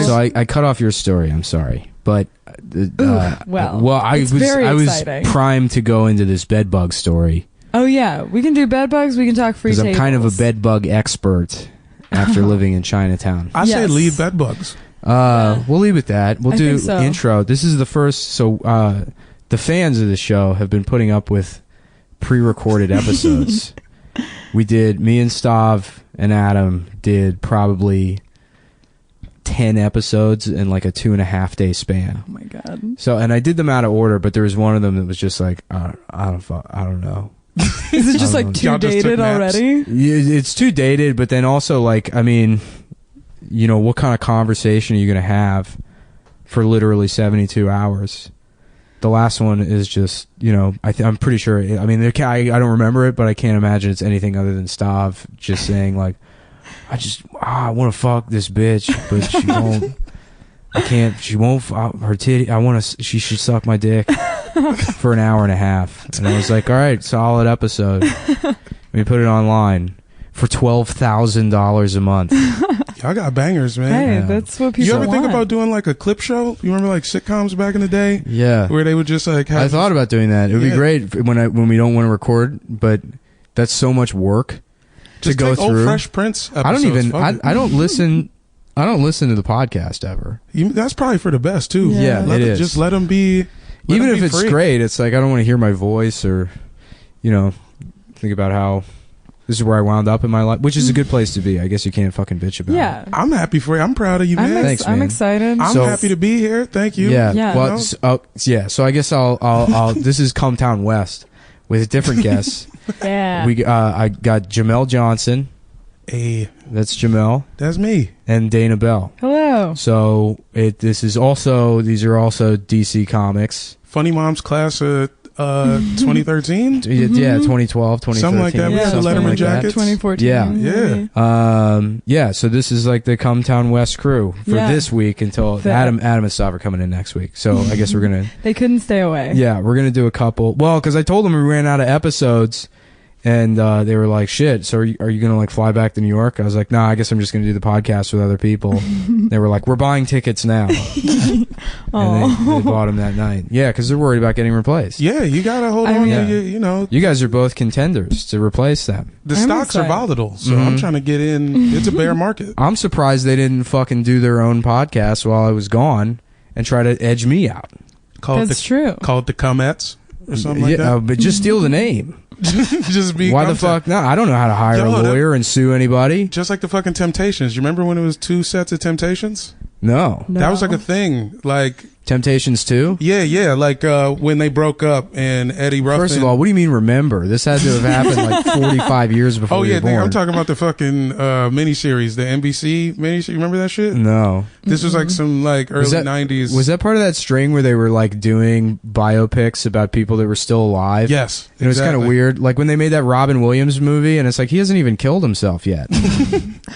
guys. So I cut off your story. I'm sorry, but I was primed to go into this bed bug story. Oh yeah, we can do bed bugs. We can talk free tables. I'm kind of a bed bug expert after living in Chinatown. I say leave bed bugs. We'll leave it that. We'll do so. Intro. This is the first. So the fans of the show have been putting up with pre-recorded episodes. Me and Stav and Adam did probably 10 episodes in like a 2.5 day span. Oh my god. So, and I did them out of order, but there was one of them that was just like, I don't know. Is it just like too dated already? It's too dated, but then also like, I mean, you know, what kind of conversation are you going to have for literally 72 hours? The last one is just, you know, I'm pretty sure, I mean, I don't remember it, but I can't imagine it's anything other than Stav just saying like, I want to fuck this bitch, but she won't. I can't. She won't. Her titty. She should suck my dick for an hour and a half. And I was like, all right, solid episode. We put it online for $12,000 a month. Y'all got bangers, man. Hey, that's what people want. You ever think about doing like a clip show? You remember like sitcoms back in the day? Yeah, where they would just like. I thought about doing that. It would be great when we don't want to record, but that's so much work. Just to go take through. Old Fresh Prince episodes. I don't listen. I don't listen to the podcast ever. That's probably for the best too. Yeah, it is. Just let them be. Even if it's great, it's like I don't want to hear my voice or, you know, think about how this is where I wound up in my life, which is a good place to be. I guess you can't fucking bitch about it. I'm happy for you. I'm proud of you, man. Thanks, man. I'm excited. I'm happy to be here. Thank you. Yeah. Well, so I guess I'll this is Cum Town West with different guests. Yeah. I got Jamel Johnson. Hey, that's Jamel. That's me. And Dana Bell. Hello. So these are also DC Comics. Funny Mom's class of 2013. Yeah, 2012, 2013. Something like that. We had the Letterman jackets. 2014. Yeah. So this is like the Cum Town West crew for this week until Adam and Stav are coming in next week. So I guess we're gonna. They couldn't stay away. Yeah, we're gonna do a couple. Well, because I told them we ran out of episodes. And they were like, shit, so are you going to like fly back to New York? I was like, nah, I guess I'm just going to do the podcast with other people. They were like, we're buying tickets now. And they bought them that night. Yeah, because they're worried about getting replaced. Yeah, you got to hold on to, you know. You guys are both contenders to replace them. The stocks are volatile, so I'm trying to get in. It's a bear market. I'm surprised they didn't fucking do their own podcast while I was gone and try to edge me out. That's true. Call it the Cumettes or something like that. But just steal the name. Just be. Why the fuck? No, I don't know how to hire a lawyer and sue anybody. Just like the fucking Temptations. You remember when it was 2 sets of Temptations? No. That was like a thing. Like Temptations 2? Yeah. Like when they broke up and Eddie Ruffin. First of all, what do you mean remember? This had to have happened like 45 years before you were born. I'm talking about the fucking miniseries, the NBC miniseries. You remember that shit? No. This was like some like early 90s. Was that part of that string where they were like doing biopics about people that were still alive? Yes. It was kind of weird. Like when they made that Robin Williams movie and it's like he hasn't even killed himself yet.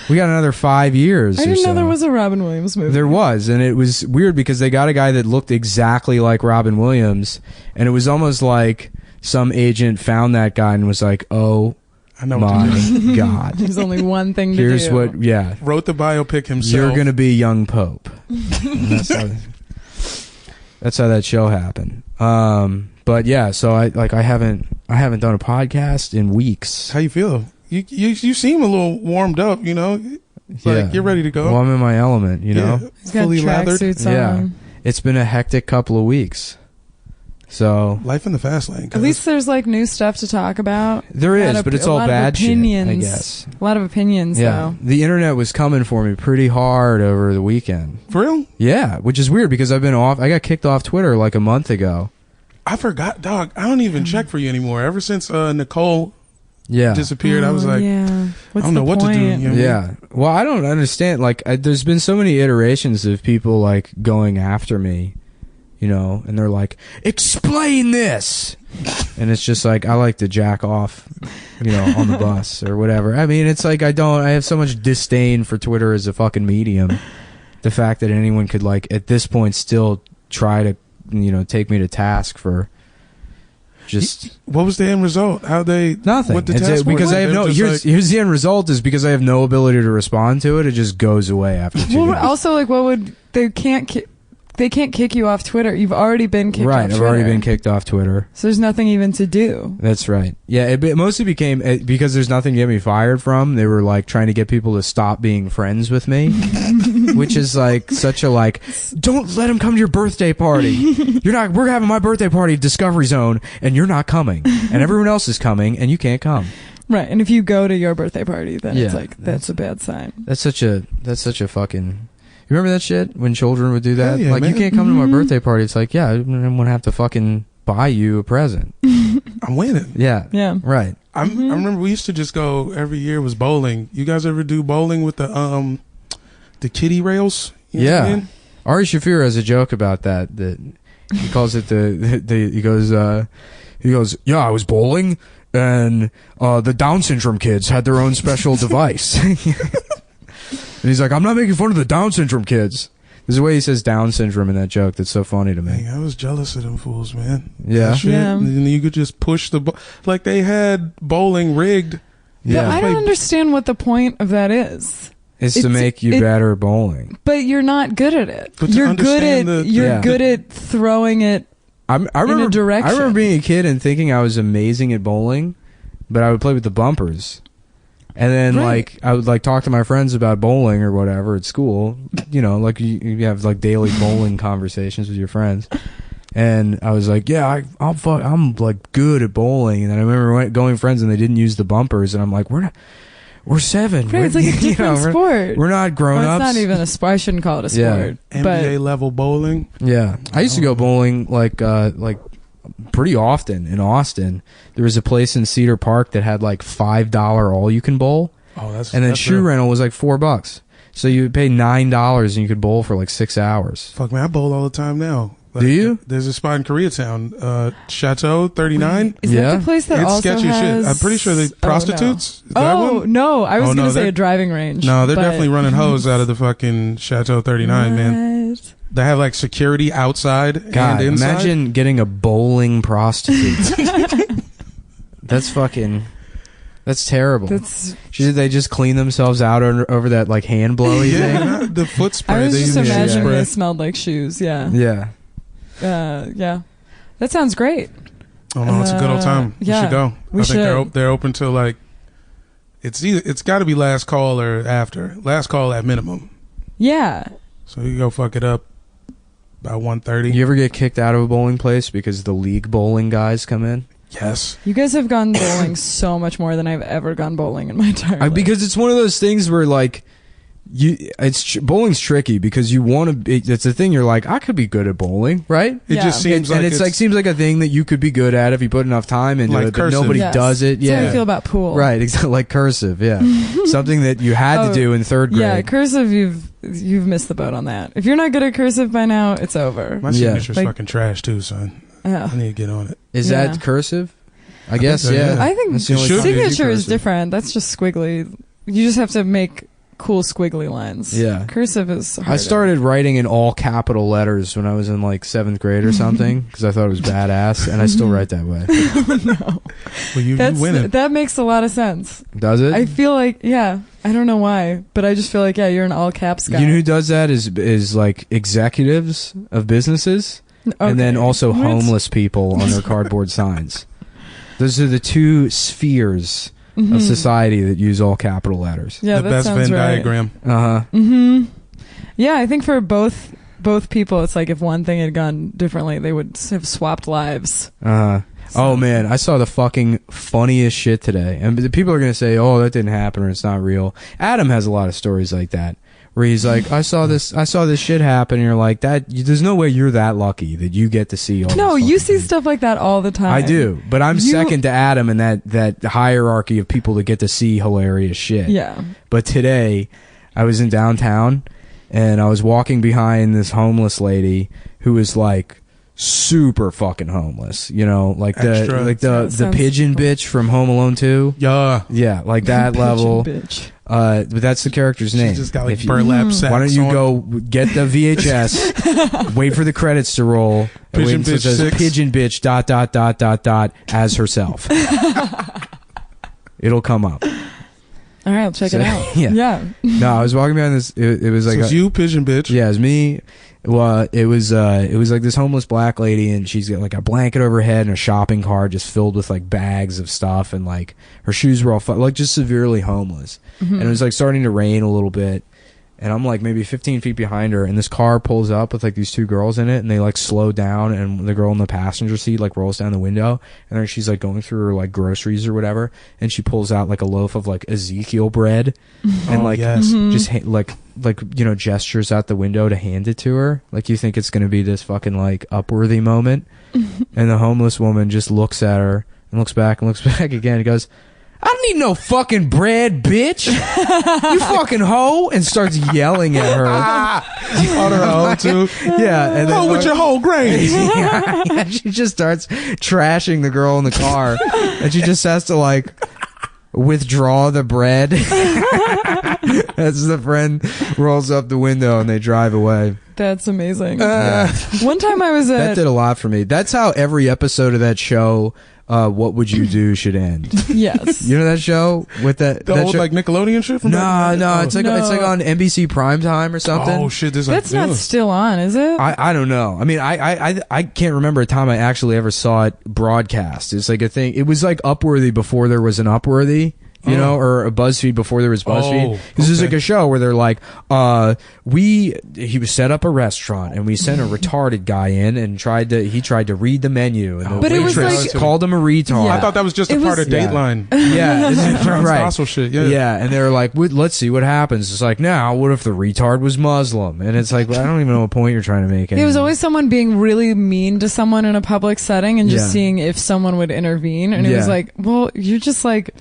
We got another 5 years. I didn't know there was a Robin Williams movie. There was, and it was weird because they got a guy that looked exactly like Robin Williams, and it was almost like some agent found that guy and was like, "Oh, I know my God, there's only one thing to Here's do." what, yeah, wrote the biopic himself. You're gonna be young Pope. That's how that show happened. But yeah, so I haven't done a podcast in weeks. How you feel? You seem a little warmed up, you know. Like you're ready to go. Well, I'm in my element, you know. He's got fully lathered. Suits on. Yeah, it's been a hectic couple of weeks. So life in the fast lane. At least there's like new stuff to talk about. There is, but it's all bad shit, I guess. A lot of opinions, though. The internet was coming for me pretty hard over the weekend. For real? Yeah, which is weird because I've been off. I got kicked off Twitter like a month ago. I forgot, dog. I don't even check for you anymore. Ever since Nicole disappeared, I was like, I don't know what to do. You know what I mean? Well, I don't understand. Like, there's been so many iterations of people like going after me, you know, and they're like, explain this. And it's just like, I like to jack off, you know, on the bus or whatever. I mean, it's like, I have so much disdain for Twitter as a fucking medium. The fact that anyone could like, at this point, still try to, you know, take me to task for just what was the end result? How they nothing? What the task because I have no. Here's the end result is because I have no ability to respond to it. It just goes away after 2 days. Also, like, what would they can't kick you off Twitter. You've already been kicked off Twitter. Right, I've already been kicked off Twitter. So there's nothing even to do. That's right. Yeah, it mostly became because there's nothing to get me fired from. They were like trying to get people to stop being friends with me, which is like such a like, don't let him come to your birthday party. We're having my birthday party at Discovery Zone, and you're not coming, and everyone else is coming, and you can't come. Right, and if you go to your birthday party, then it's like that's a bad sign. That's such a fucking. You remember that shit when children would do that? Yeah, like, man. you can't come to my birthday party. It's like, yeah, I'm gonna have to fucking buy you a present. I'm winning. Yeah, right. I remember we used to just go every year was bowling. You guys ever do bowling with the kiddie rails? You know what I mean? Ari Shaffir has a joke about that he calls it he goes, yeah, I was bowling and the Down syndrome kids had their own special device. And he's like, I'm not making fun of the Down syndrome kids. There's a way he says Down syndrome in that joke that's so funny to me. Dang, I was jealous of them fools, man. Yeah. And you could just push like they had bowling rigged. Yeah. But I don't understand what the point of that is. It's to make you better at bowling. But you're not good at it. But you're good at throwing it in a direction. I remember being a kid and thinking I was amazing at bowling, but I would play with the bumpers. And then, like, I would, like, talk to my friends about bowling or whatever at school. You know, like, you have, like, daily bowling conversations with your friends. And I was like, yeah, I'm, like, good at bowling. And then I remember going friends and they didn't use the bumpers. And I'm like, we're 7. Right, it's like a different sport. We're not grown-ups. It's not even a sport. I shouldn't call it a sport. Yeah. NBA level bowling. Yeah. I used to go bowling, like pretty often in Austin. There was a place in Cedar Park that had like $5 all you can bowl. Oh, that's and then shoe rental was like $4. So you would pay $9 and you could bowl for like 6 hours. Fuck man, I bowl all the time now. Like, do you? There's a spot in Koreatown, Chateau 39. Is that the place that it's also sketchy has... shit. I'm pretty sure they prostitutes. No, I was going to say a driving range. No, they're definitely running hose out of the fucking Chateau 39, man. They have like security outside God, and inside. Imagine getting a bowling prostitute. That's terrible. They just clean themselves out over that like hand blowy thing. The foot spray. I was just imagining they smelled like shoes. Yeah. Yeah. Yeah. That sounds great. Oh no, it's a good old time. We should go. I think they're open till like it's got to be last call or after. Last call at minimum. Yeah. So you go fuck it up about 1:30. You ever get kicked out of a bowling place because the league bowling guys come in? Yes. You guys have gone bowling so much more than I've ever gone bowling in my entire life. Because it's one of those things where like bowling's tricky because you want to. It's a thing you're like, I could be good at bowling, right? It just seems seems like a thing that you could be good at if you put enough time into it, but nobody does it. That's how I feel about pool. Right, exactly, like cursive. Yeah, something that you had to do in 3rd grade. Yeah, cursive. You've missed the boat on that. If you're not good at cursive by now, it's over. My signature's fucking trash too, son. I need to get on it. Is that cursive? I guess. Yeah. I think signature is different. That's just squiggly. You just have to make cool squiggly lines. Yeah. Cursive is harder. I started writing in all capital letters when I was in like 7th grade or something because I thought it was badass, and I still write that way. No. Well, you win it. That makes a lot of sense. Does it? I feel like, I don't know why, but I just feel like, you're an all caps guy. You know who does that is like executives of businesses, and then also homeless people on their cardboard signs. Those are the 2 spheres of society that use all capital letters. Yeah, the best Venn diagram. Yeah, I think for both people, it's like if one thing had gone differently, they would have swapped lives. Oh man, I saw the fucking funniest shit today, and the people are gonna say, "Oh, that didn't happen," or "It's not real." Adam has a lot of stories like that, where he's like, "I saw this shit happen," and you're like, "There's no way you're that lucky that you get to see all." No, you see stuff like that all the time. I do, but I'm second to Adam in that hierarchy of people that get to see hilarious shit. Yeah. But today, I was in downtown, and I was walking behind this homeless lady who was like super fucking homeless, you know, like the pigeon bitch from Home Alone 2. Yeah, like that level. Bitch. But that's the character's name. She's just got like burlap sacks. Why don't you on. go get the VHS, wait for the credits to roll, and wait until it says Pigeon Bitch ... as herself. It'll come up. All right, I'll check it out. Yeah. No, I was walking behind this. It was like so it's you, Pigeon Bitch. Yeah, it was me. Well, it was like this homeless black lady, and she's got like a blanket over her head and a shopping cart just filled with like bags of stuff, and like her shoes were all like just severely homeless. And it was like starting to rain a little bit, and I'm like maybe 15 feet behind her, and this car pulls up with like these two girls in it, and they like slow down, and the girl in the passenger seat like rolls down the window, and then she's like going through her like groceries or whatever, and she pulls out like a loaf of like Ezekiel bread, and like just like you know, gestures out the window to hand it to her, like you think it's gonna be this fucking like Upworthy moment. And the homeless woman just looks at her and looks back again and goes, I don't need no fucking bread, bitch. You fucking hoe. And starts yelling at her. On her own, too. Yeah. And then with your whole grain. yeah, she just starts trashing the girl in the car. And she just has to, like, withdraw the bread as the friend rolls up the window and they drive away. That's amazing. One time I was at... That did a lot for me. That's how every episode of that show... What Would You Do should end. Yes. You know that show with that old like Nickelodeon shit from No, it's like on NBC Primetime or something. Oh shit, that's not still on, is it? I don't know. I mean, I can't remember a time I actually ever saw it broadcast. It's like a thing. It was like Upworthy before there was an Upworthy. You know, or a BuzzFeed before there was BuzzFeed. This is like a show where they're like, he was set up a restaurant and we sent a retarded guy in and tried to read the menu and the waitress called him a retard. I thought that was just a part of Dateline. Yeah, right. Shit. Yeah, and they're like, let's see what happens. It's like, now, what if the retard was Muslim? And it's like, well, I don't even know what point you're trying to make. It was always someone being really mean to someone in a public setting and just seeing if someone would intervene. And it was like, well, you're just like...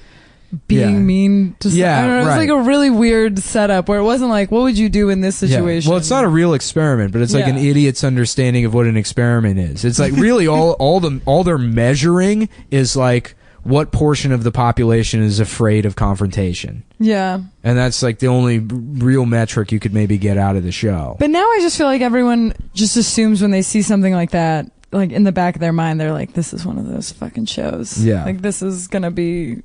being mean to I don't know, it was like a really weird setup where it wasn't like, what would you do in this situation? Well, it's not a real experiment, but it's like an idiot's understanding of what an experiment is. It's like really all they're measuring is like what portion of the population is afraid of confrontation. Yeah. And that's like the only real metric you could maybe get out of the show. But now I just feel like everyone just assumes when they see something like that, like in the back of their mind, they're like, this is one of those fucking shows. Yeah. Like this is going to be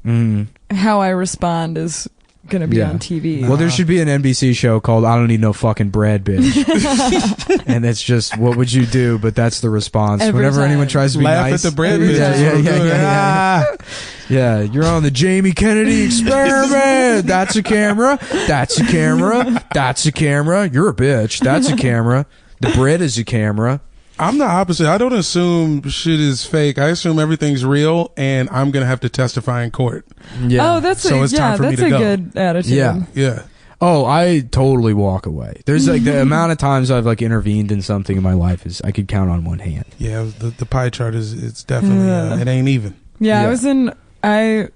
how I respond is going to be on TV. Well, there should be an NBC show called I Don't Need No Fucking Bread, Bitch. And it's just, what would you do? But that's the response. Whenever anyone tries to be laugh nice. At the bread, bitch. Yeah, you're on the Jamie Kennedy experiment. That's a camera. That's a camera. That's a camera. You're a bitch. That's a camera. The bread is a camera. I'm the opposite. I don't assume shit is fake. I assume everything's real, and I'm gonna have to testify in court. Yeah. Oh, that's time for me to go. Good attitude. Yeah. Oh, I totally walk away. There's like the amount of times I've like intervened in something in my life is I could count on one hand. Yeah, the pie chart is it's definitely it ain't even. Yeah, I was in. I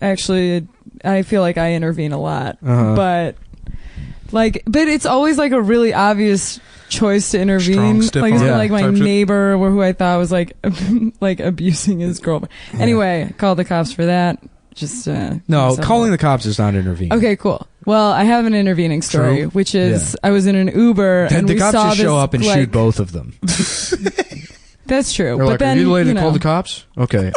actually I feel like I intervene a lot, but it's always like a really obvious choice to intervene. Like it's like my neighbor who I thought was like abusing his girlfriend. Anyway, called the cops for that. Just no, calling the cops is not intervening. Okay, cool. Well, I have an intervening story, which is I was in an Uber and the cops just saw show up and shoot both of them. That's true. They're but like, then, are you the lady that called the cops? Okay.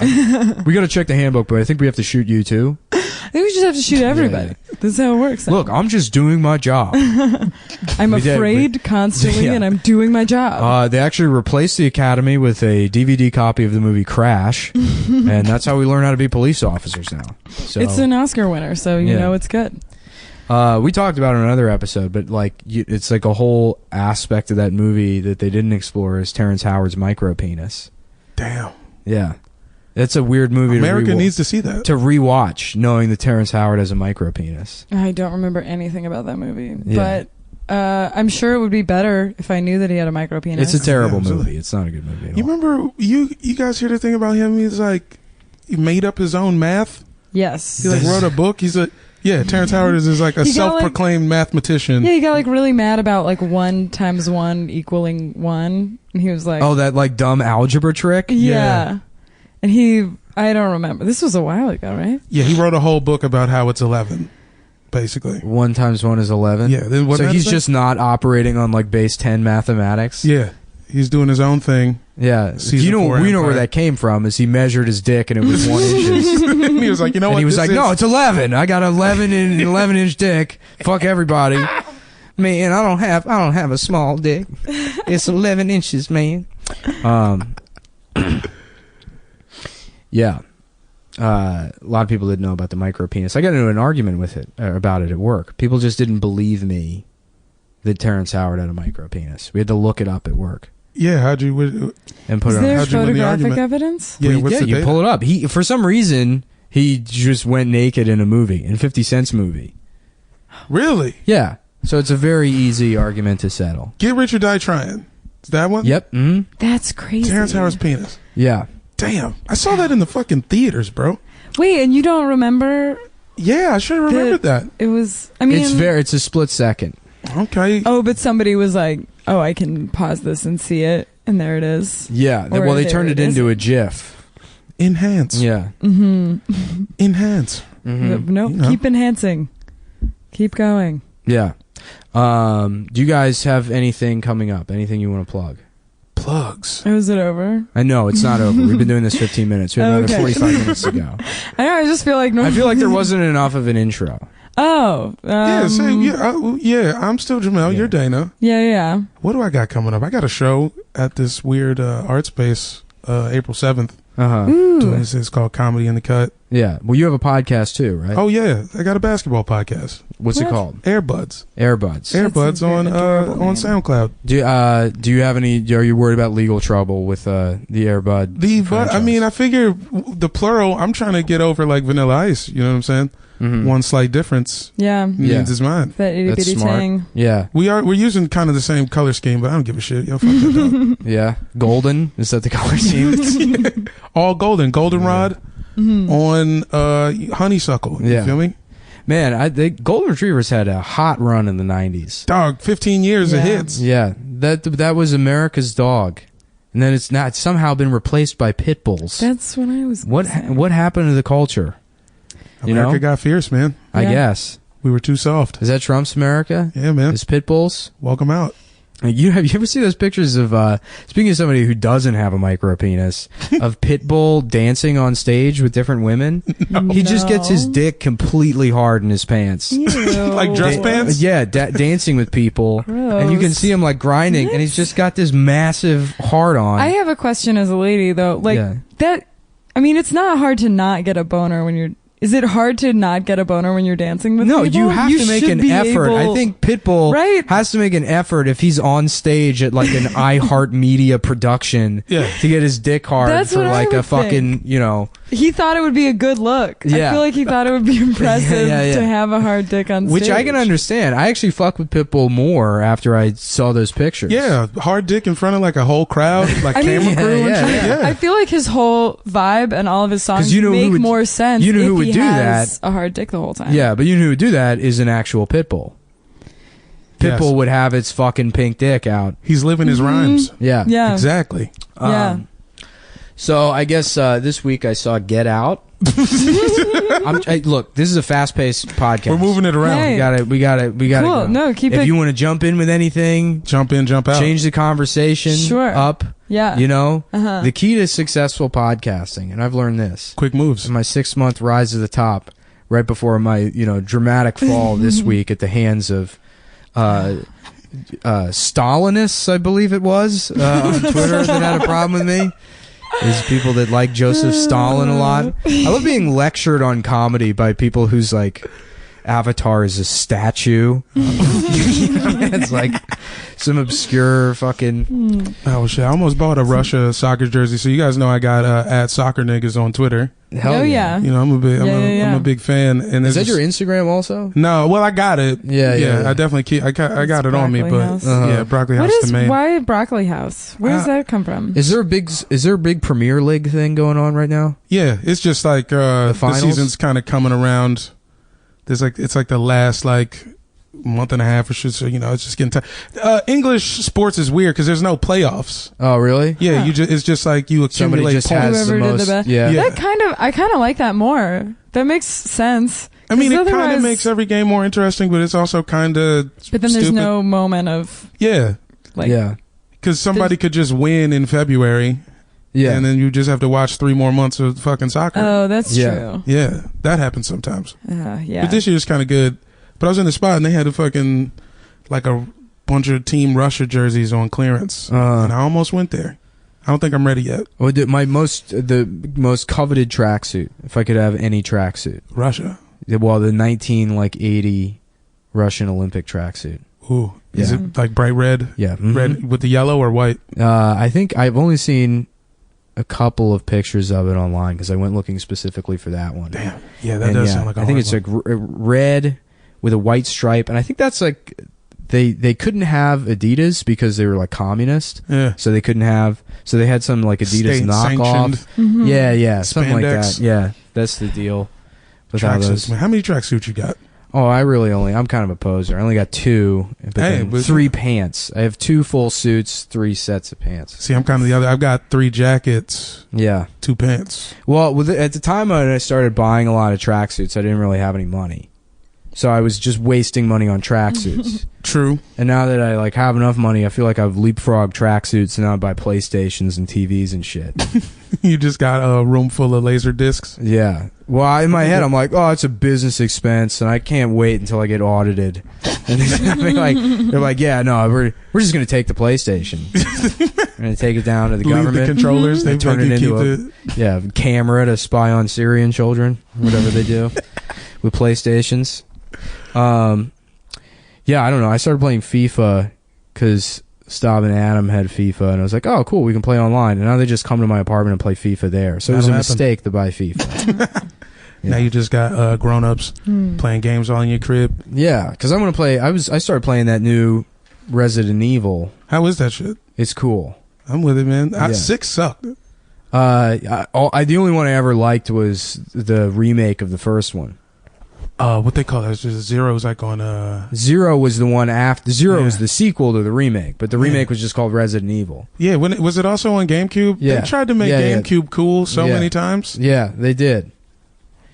We got to check the handbook, but I think we have to shoot you too. I think we just have to shoot everybody. This is how it works. Look, I'm just doing my job. I'm afraid constantly, and I'm doing my job. They actually replaced the Academy with a DVD copy of the movie Crash, and that's how we learn how to be police officers now. So, it's an Oscar winner, so you know it's good. We talked about it in another episode, but like it's like a whole aspect of that movie that they didn't explore is Terrence Howard's micro penis. Damn. Yeah. That's a weird movie. America needs to see that. To rewatch, knowing that Terrence Howard has a micro penis. I don't remember anything about that movie, but I'm sure it would be better if I knew that he had a micro penis. It's a terrible movie. It's not a good movie at all. You remember, you guys hear the thing about him? He's like, he made up his own math. Yes. He like wrote a book. He's a... Yeah, Terrence Howard is like a self-proclaimed mathematician. Yeah, he got like really mad about like 1 × 1 = 1. And he was like... Oh, that like dumb algebra trick? Yeah. And I don't remember. This was a while ago, right? Yeah, he wrote a whole book about how it's 11. basically. 1 × 1 is 11. Yeah. Then so he's just not operating on like base 10 mathematics. Yeah. He's doing his own thing. Yeah. We know where that came from. Is he measured his dick and it was 1 inches. And he was like, you know what? And he was like, no, it's 11. I got 11-inch dick. Fuck everybody. Man, I don't have a small dick. It's 11 inches, man. Yeah. A lot of people didn't know about the micro penis. I got into an argument about it at work. People just didn't believe me that Terrence Howard had a micro penis. We had to look it up at work. Yeah, how'd you and put it on? Is there photographic evidence? Yeah, you pull it up. For some reason, he just went naked in a movie, in 50 Cent's movie. Really? Yeah. So it's a very easy argument to settle. Get Rich or Die Trying. Is that one? Yep. Mm-hmm. That's crazy. Terrence Howard's penis. Yeah. Damn. I saw that in the fucking theaters, bro. Wait, and you don't remember? Yeah, I should have remembered that. It was, I mean... It's a split second. Okay. Oh, but somebody was like, oh, I can pause this and see it, and there it is. Yeah. Well, they turned it into a GIF. Enhance. Yeah. Mm-hmm. Enhance. Mm-hmm. Nope, keep enhancing. Keep going. Yeah. Do you guys have anything coming up? Anything you want to plug? Plugs. Oh, is it over? I know it's not over. We've been doing this 15 minutes. We have another 45 minutes to go. I know. I just feel like there wasn't enough of an intro. Oh. Yeah. I'm still Jamel. Yeah. You're Dana. Yeah. What do I got coming up? I got a show at this weird art space April 7th. It's called Comedy in the Cut. Yeah. Well, you have a podcast too, right? Oh yeah, I got a basketball podcast. What's it called? Airbuds. Airbuds on SoundCloud. Do you have any? Are you worried about legal trouble with the Airbud? I mean, I figure the plural. I'm trying to get over like Vanilla Ice. You know what I'm saying? Mm-hmm. One slight difference. Means it's mine. That itty bitty tang. Yeah. We're using kind of the same color scheme, but I don't give a shit. Yo, fuck that dog. Yeah. Golden, is that the color scheme? Yeah. All goldenrod on honeysuckle. You feel me? Man, the Golden Retrievers had a hot run in the 90s. Dog, 15 years of hits. Yeah. That was America's dog. And then it's somehow been replaced by pit bulls. That's what I was What happened to the culture? America got fierce, man. I guess. We were too soft. Is that Trump's America? Yeah, man. Is pit bulls? Welcome out. Have you ever seen those pictures of, speaking of somebody who doesn't have a micro penis, of Pitbull dancing on stage with different women? No. He just gets his dick completely hard in his pants. Like dress pants? Yeah, dancing with people. Gross. And you can see him like grinding, and he's just got this massive hard on. I have a question as a lady, though. It's not hard to not get a boner when you're... Is it hard to not get a boner when you're dancing with people? No, you have to make an effort. I think Pitbull has to make an effort if he's on stage at like an iHeartMedia production to get his dick hard for like a fucking, He thought it would be a good look. Yeah. I feel like he thought it would be impressive to have a hard dick on stage. Which I can understand. I actually fuck with Pitbull more after I saw those pictures. Yeah, hard dick in front of like a whole crowd, like camera crew and shit. Yeah. I feel like his whole vibe and all of his songs make more sense if he has a hard dick the whole time. Yeah, but you know who would do that is an actual Pitbull. Pitbull would have its fucking pink dick out. He's living his rhymes. Yeah. Exactly. So I guess this week I saw Get Out. Look, this is a fast-paced podcast. We're moving it around. Hey. We got to. Cool. Go. No, keep if it. you want to jump in with anything, jump in, jump out. Change the conversation. Up. Yeah. The key to successful podcasting, and I've learned this. Quick moves. In my 6-month rise to the top, right before my dramatic fall this week at the hands of Stalinists, I believe it was, on Twitter that had a problem with me. Is people that like Joseph Stalin a lot. I love being lectured on comedy by people whose like avatar is a statue. It's like some obscure fucking. Oh shit! I almost bought a Russia soccer jersey. So you guys know I got at soccer niggas on Twitter. Hell yeah! I'm a big fan. And is that your Instagram also? No, well I got it. Yeah. I definitely I got it on me, but Broccoli House the main. Why Broccoli House? Where does that come from? Is there a big Premier League thing going on right now? Yeah, it's just like the season's kind of coming around. It's like the last like month and a half or so, it's just getting tight. English sports is weird because there's no playoffs. Oh really? Yeah, it's just like you accumulate points. Whoever did the best. Yeah. I kind of like that more. That makes sense I mean, it kind of makes every game more interesting, but it's also kind of But then there's no moment of... Yeah. Like, yeah. Because somebody could just win in February. Yeah. And then you just have to watch 3 more months of fucking soccer. Oh, that's true. Yeah. That happens sometimes. Yeah. But this year's kind of good. But I was in the spot and they had a fucking, like a bunch of Team Russia jerseys on clearance. And I almost went there. I don't think I'm ready yet. Well, the most coveted tracksuit, if I could have any tracksuit. Russia. Well, the 1980 Russian Olympic tracksuit. Ooh. Is it like bright red? Yeah. Mm-hmm. Red with the yellow or white? I think I've only seen a couple of pictures of it online because I went looking specifically for that one. Damn. Yeah, that does sound like a I think hard it's like red with a white stripe, and I think that's like they couldn't have Adidas because they were like communist. Yeah. So they couldn't have. So they had some like Adidas knockoff. Mm-hmm. Yeah, something like Spandex. that. Yeah, that's the deal. With all those. How many tracksuits you got? Oh, I'm kind of a poser. I only got 2, but then 3 pants. I have 2 full suits, 3 sets of pants. See, I'm kind of the other. I've got 3 jackets. Yeah. 2 pants. Well, at the time when I started buying a lot of tracksuits, I didn't really have any money. So I was just wasting money on tracksuits. True. And now that I like have enough money, I feel like I've leapfrogged tracksuits and now I buy PlayStations and TVs and shit. You just got a room full of laser discs? Yeah. Well, in my head, I'm like, oh, it's a business expense, and I can't wait until I get audited. And they're like, yeah, no, we're just going to take the PlayStation. We're going to take it down to the government. The controllers. They turn it into a camera to spy on Syrian children, whatever they do with PlayStations. Yeah, I don't know. I started playing FIFA because Stav and Adam had FIFA, and I was like, oh, cool, we can play online. And now they just come to my apartment and play FIFA there. So it was a mistake to buy FIFA. Now you just got grown-ups playing games all in your crib. Yeah, because I'm going to play... I started playing that new Resident Evil. How is that shit? It's cool. I'm with it, man. 6 sucked. The only one I ever liked was the remake of the first one. What they call it? It's just Zero's like on... Zero was the one after... Zero was the sequel to the remake, but the remake was just called Resident Evil. Yeah, was it also on GameCube? Yeah. They tried to make GameCube cool so many times. Yeah, they did.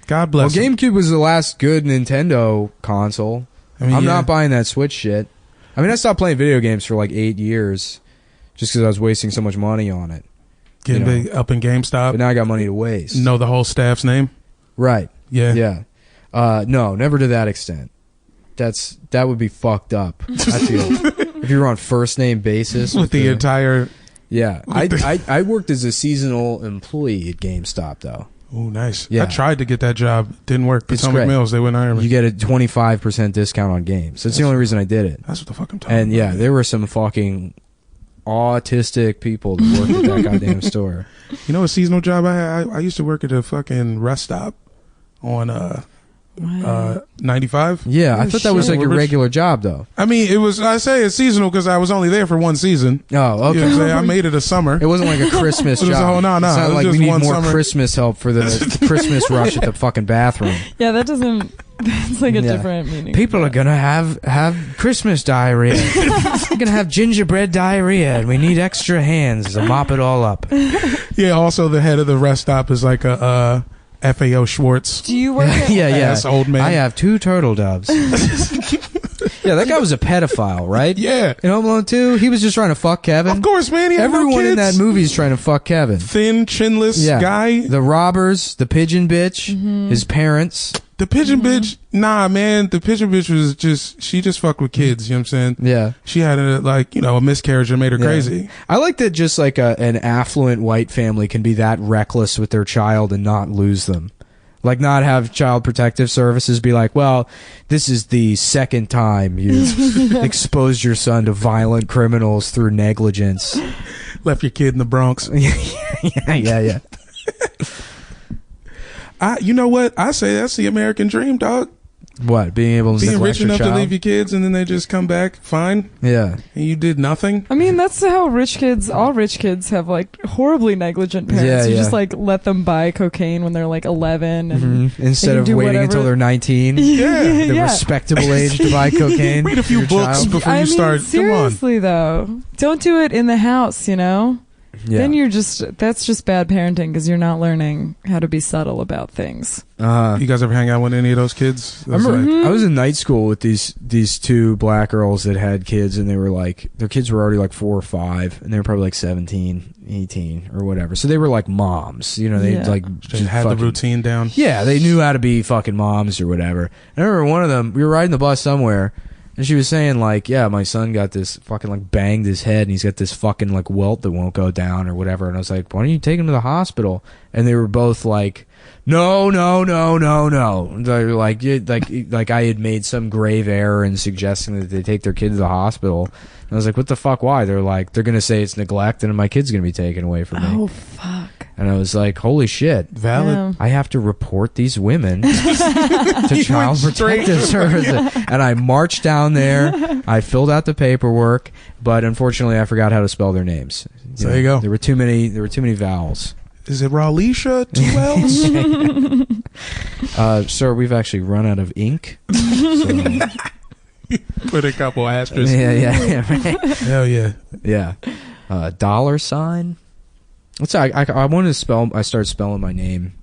God bless them. GameCube was the last good Nintendo console. I mean, I'm not buying that Switch shit. I mean, I stopped playing video games for like 8 years just because I was wasting so much money on it. Getting big up in GameStop. But now I got money to waste. Know the whole staff's name? Right. Yeah. Yeah. No, never to that extent. That would be fucked up, I feel. If you were on first name basis. With the entire... Yeah. I worked as a seasonal employee at GameStop, though. Oh, nice. Yeah. I tried to get that job. Didn't work. Potomac Mills, they wouldn't hire me. You get a 25% discount on games. That's the only reason I did it. That's what the fuck I'm talking about. And yeah, there were some fucking autistic people that worked at that goddamn store. You know a seasonal job I had? I used to work at a fucking rest stop on 95. Yeah, I thought that was like your regular job, though. I mean, it was. I say it's seasonal because I was only there for 1 season. Oh, okay. You know what I'm saying? I made it a summer. It wasn't like a Christmas job. No. It's not like we need more summer. Christmas help for the Christmas rush at the fucking bathroom. Yeah, that doesn't. That's like a different meaning. People are gonna have Christmas diarrhea. They're gonna have gingerbread diarrhea, and we need extra hands to mop it all up. Yeah. Also, the head of the rest stop is like a FAO Schwartz. Do you work at ass old man? I have 2 turtle doves. Yeah, that guy was a pedophile, right? Yeah. In Home Alone 2, he was just trying to fuck Kevin. Of course, man. He had Everyone no in kids. that movie is trying to fuck Kevin. Thin, chinless guy. The robbers, the pigeon bitch, his parents. The pigeon bitch, nah, man. The pigeon bitch was she just fucked with kids. You know what I'm saying? Yeah. She had a miscarriage that made her crazy. I like that just like an affluent white family can be that reckless with their child and not lose them. Like not have Child Protective Services be like, well, this is the second time you've exposed your son to violent criminals through negligence. Left your kid in the Bronx. Yeah. You know what? I say that's the American dream, dog. What? Being able to being rich enough to leave your kids and then they just come back fine. Yeah. And you did nothing. I mean, that's how all rich kids have like horribly negligent parents. You just like let them buy cocaine when they're like 11 and instead of waiting until they're 19. Yeah. The respectable age to buy cocaine. Read a few books before you start. Seriously though, don't do it in the house, you know? then that's just bad parenting because you're not learning how to be subtle about things. You guys ever hang out with any of those kids? I remember I was in night school with these two black girls that had kids, and they were like, their kids were already like 4 or 5, and they were probably like 17, 18 or whatever. So they were like moms, you know, they had the routine down. Yeah, they knew how to be fucking moms or whatever. And I remember one of them, we were riding the bus somewhere, and she was saying like, yeah, my son got this fucking like banged his head, and he's got this fucking like welt that won't go down or whatever. And I was like, why don't you take him to the hospital? And they were both like, no. They're like I had made some grave error in suggesting that they take their kid to the hospital. And I was like, what the fuck? Why? They're like, they're gonna say it's neglect, and my kid's gonna be taken away from me. Oh fuck. And I was like, holy shit. Valid. Yeah. I have to report these women to Child Protective Services. And I marched down there. I filled out the paperwork, but unfortunately I forgot how to spell their names. So there you go. There were too many vowels. Is it Ralisha? 2 L's? Sir, we've actually run out of ink. So. Put a couple asterisks. Yeah. Hell yeah. Yeah. $sign. I wanted to spell. I started spelling my name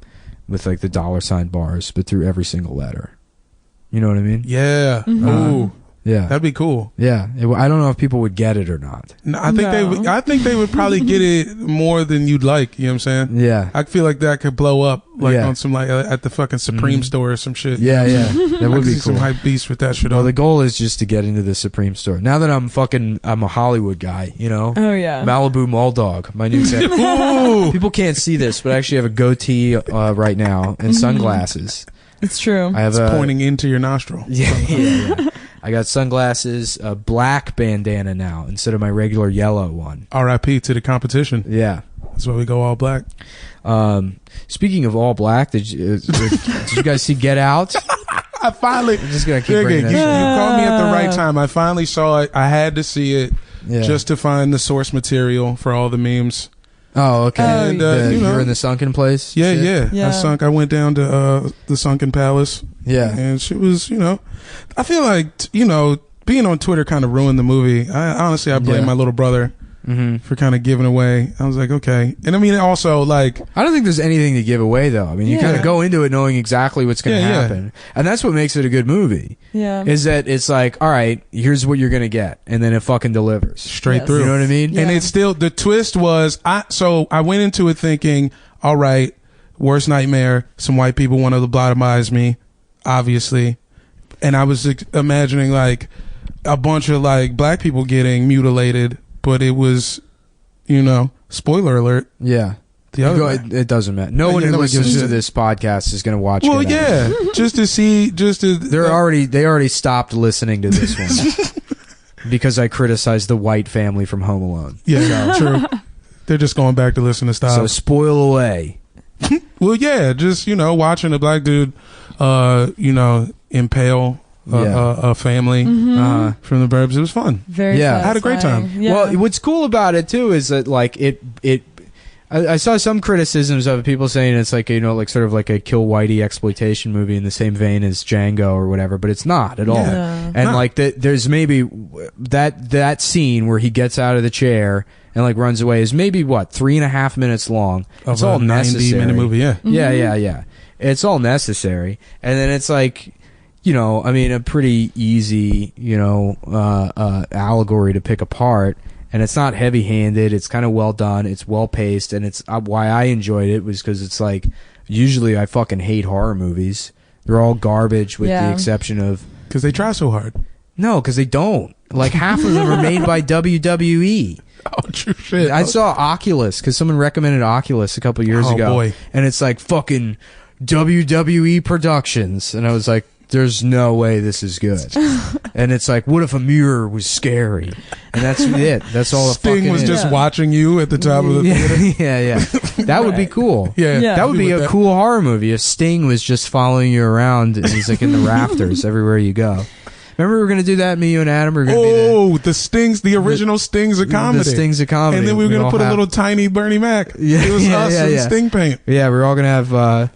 with like the $sign bars, but through every single letter. You know what I mean? Yeah. Ooh. Yeah. That'd be cool. Yeah. I don't know if people would get it or not. No, I think they would probably get it more than you'd like. You know what I'm saying? Yeah. I feel like that could blow up on some like at the fucking Supreme store or some shit. Yeah. That would be cool. Some hype beast with that shit. Well, the goal is just to get into the Supreme store. Now that I'm a Hollywood guy, you know. Oh yeah. Malibu Mall Dog, my new thing. People can't see this, but I actually have a goatee right now and sunglasses. It's true. It's pointing into your nostril. Yeah. I got sunglasses, a black bandana now instead of my regular yellow one. R.I.P. to the competition. Yeah. That's why we go all black. Speaking of all black, did you guys see Get Out? I finally... I'm just going to keep bringing that you called me at the right time. I finally saw it. I had to see it just to find the source material for all the memes. Oh, okay. And, you were in the sunken place? Yeah. I went down to the Sunken Palace. Yeah. And she was, I feel like, being on Twitter kind of ruined the movie. I blame my little brother for kind of giving away. I was like, okay. And I mean, also, like... I don't think there's anything to give away, though. I mean, you kind of go into it knowing exactly what's going to happen. Yeah. And that's what makes it a good movie. Yeah. Is that it's like, all right, here's what you're going to get. And then it fucking delivers. Straight through. You know what I mean? Yeah. And it's still... The twist was... I went into it thinking, all right, worst nightmare. Some white people want to lobotomize me, obviously. And I was imagining, like, a bunch of, like, black people getting mutilated... But it was, spoiler alert. Yeah. It doesn't matter. No one who listens to this podcast is going to watch it. Well, yeah. just to see, they already stopped listening to this one. Because I criticized the white family from Home Alone. Yeah, true. They're just going back to listen to stuff. So spoil away. Well, yeah, just, watching a black dude, impale a family from the burbs. It was fun. Very satisfying. I had a great time. Yeah. Well, what's cool about it too is that like I saw some criticisms of it, people saying it's like like sort of like a kill whitey exploitation movie in the same vein as Django or whatever, but it's not at all. Yeah. And like there's maybe that scene where he gets out of the chair and like runs away is maybe 3.5 minutes long. It's all necessary. 90-minute movie. Yeah. Yeah. It's all necessary, and then it's like. A pretty easy, allegory to pick apart, and it's not heavy-handed. It's kind of well done. It's well-paced, and it's why I enjoyed it was because it's like, usually I fucking hate horror movies. They're all garbage with the exception of... Because they try so hard. No, because they don't. Like, half of them are made by WWE. Oh, true shit. I saw Oculus, because someone recommended Oculus a couple years ago. Oh, boy. And it's like fucking WWE Productions, and I was like, there's no way this is good. And it's like, what if a mirror was scary? And that's it. That's all the Sting was just watching you at the top of the theater. Yeah. That would be cool. Yeah. That would be a cool horror movie if Sting was just following you around and he's like in the rafters everywhere you go. Remember we were going to do that, me, you, and Adam? We were gonna the original Stings of comedy. The Stings of comedy. And then we were going to put a little tiny Bernie Mac. Yeah, it was us in Sting paint. Yeah, we were all going to have...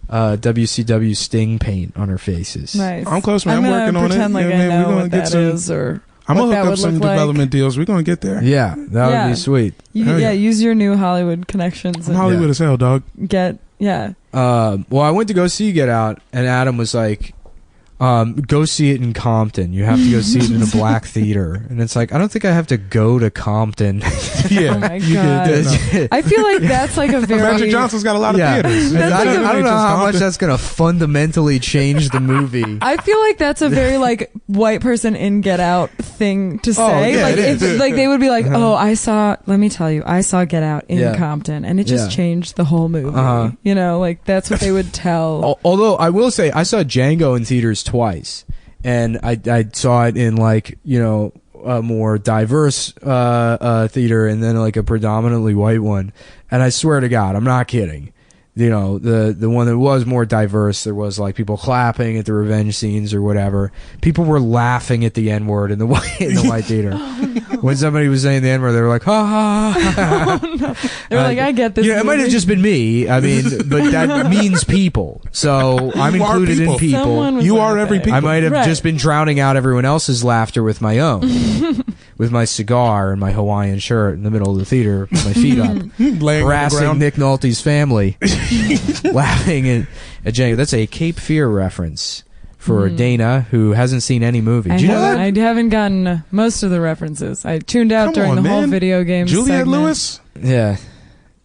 WCW Sting paint on our faces. Nice. I'm close, man. I'm working on it. Pretend like I know what that is, or I'm gonna hook up some development deals. We're gonna get there. Yeah, that would be sweet. Use your new Hollywood connections. I'm Hollywood as hell, dog. Well, I went to go see Get Out, and Adam was like, go see it in Compton. You have to go see it in a black theater. And it's like, I don't think I have to go to Compton. Yeah. Oh my God. I feel like that's like a very... Magic Johnson's got a lot of theaters. I don't know how much that's going to fundamentally change the movie. I feel like that's a very like white person in Get Out thing to say. Oh, yeah, like if like they would be like, let me tell you, I saw Get Out in Compton and it just changed the whole movie. You know, like that's what they would tell. Although I will say, I saw Django in theaters twice, and I saw it in like, you know, a more diverse theater, and then like a predominantly white one, and I swear to God, I'm not kidding, you know, the one that was more diverse, there was like people clapping at the revenge scenes or whatever. People were laughing at the N-word in the white theater. When somebody was saying the N-word, they were like, ha ha ha. Oh, no. They were like, I get this. Yeah, it might have just been me. I mean, but that means people. So I'm included in people. You are every people. I might have just been drowning out everyone else's laughter with my own. With my cigar and my Hawaiian shirt in the middle of the theater, with my feet up, harassing Nick Nolte's family, laughing at Django. That's a Cape Fear reference for Dana, who hasn't seen any movie. Do you know that? I haven't gotten most of the references. I tuned out during the whole video game Juliette segment. Lewis? Yeah.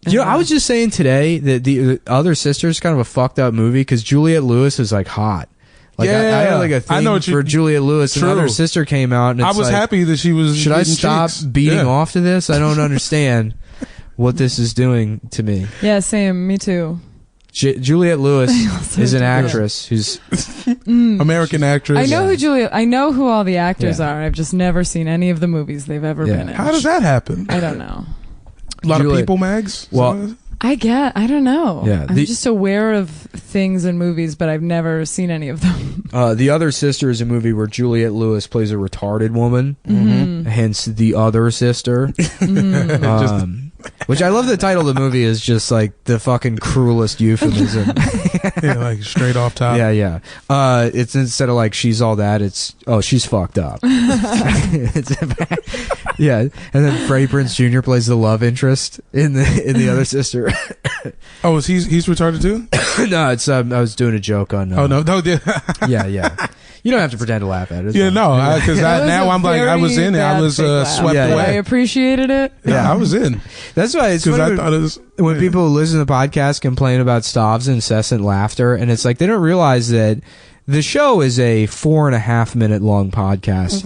You know, I was just saying today that the Other Sister is kind of a fucked up movie because Juliette Lewis is like hot. Like I had like a thing for Juliette Lewis, and Other Sister came out, and it's I was like, happy that she was. Should I stop beating off to this? I don't understand what this is doing to me. Yeah, same. Me too. Juliette Lewis is an actress who's American actress. I know who all the actors are. I've just never seen any of the movies they've ever been in. How does that happen? I don't know. A lot of People mags. Well, I don't know. Yeah, I'm just aware of things in movies, but I've never seen any of them. The Other Sister is a movie where Juliette Lewis plays a retarded woman, hence The Other Sister. Which I love the title of the movie is just like the fucking cruelest euphemism. Yeah, like straight off top. Yeah. It's instead of like she's all that, it's she's fucked up. Yeah, and then Freddie Prinze Jr. plays the love interest in the Other Sister. Oh, he's retarded too? No, it's I was doing a joke on. No. Yeah. You don't have to pretend to laugh at it. Yeah, no, because now I'm like, I was in it. I was swept away. I appreciated it. Yeah, I was in. That's why it's funny I thought it was, when people who listen to the podcast complain about Stav's incessant laughter, and it's like they don't realize that the show is a 4.5 minute long podcast,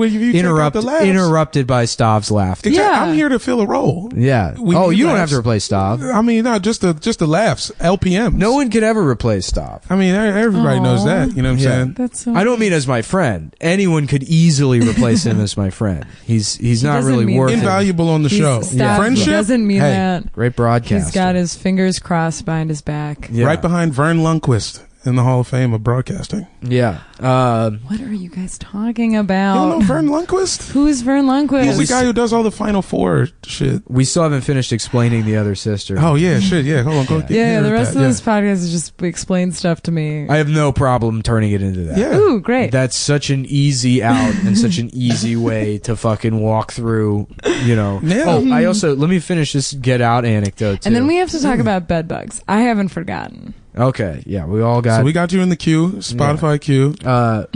interrupted by Stav's laughter. Exactly. Yeah. I'm here to fill a role. Yeah. You don't have to replace Stav. I mean, no, just the laughs, LPMs. No one could ever replace Stav. I mean, everybody knows that. You know what I'm saying? That's so I don't mean as my friend. Anyone could easily replace him as my friend. He's not really worth it. Invaluable on the show. Friendship doesn't mean that. Great broadcast. He's got his fingers crossed behind his back. Yeah. Right behind Vern Lundquist in the Hall of Fame of broadcasting. Yeah. What are you guys talking about? You don't know Vern Lundquist? Who is Vern Lundquist? He's the guy who does all the Final Four shit. We still haven't finished explaining The Other Sister. Oh, yeah, shit, yeah. Hold on, the rest of this podcast is just explain stuff to me. I have no problem turning it into that. Yeah. Ooh, great. That's such an easy out and such an easy way to fucking walk through, you know. Yeah. Oh, I also, let me finish this Get Out anecdote, too. And then we have to talk about bed bugs. I haven't forgotten. Okay, yeah, we all got... So we got you in the queue, Spotify queue.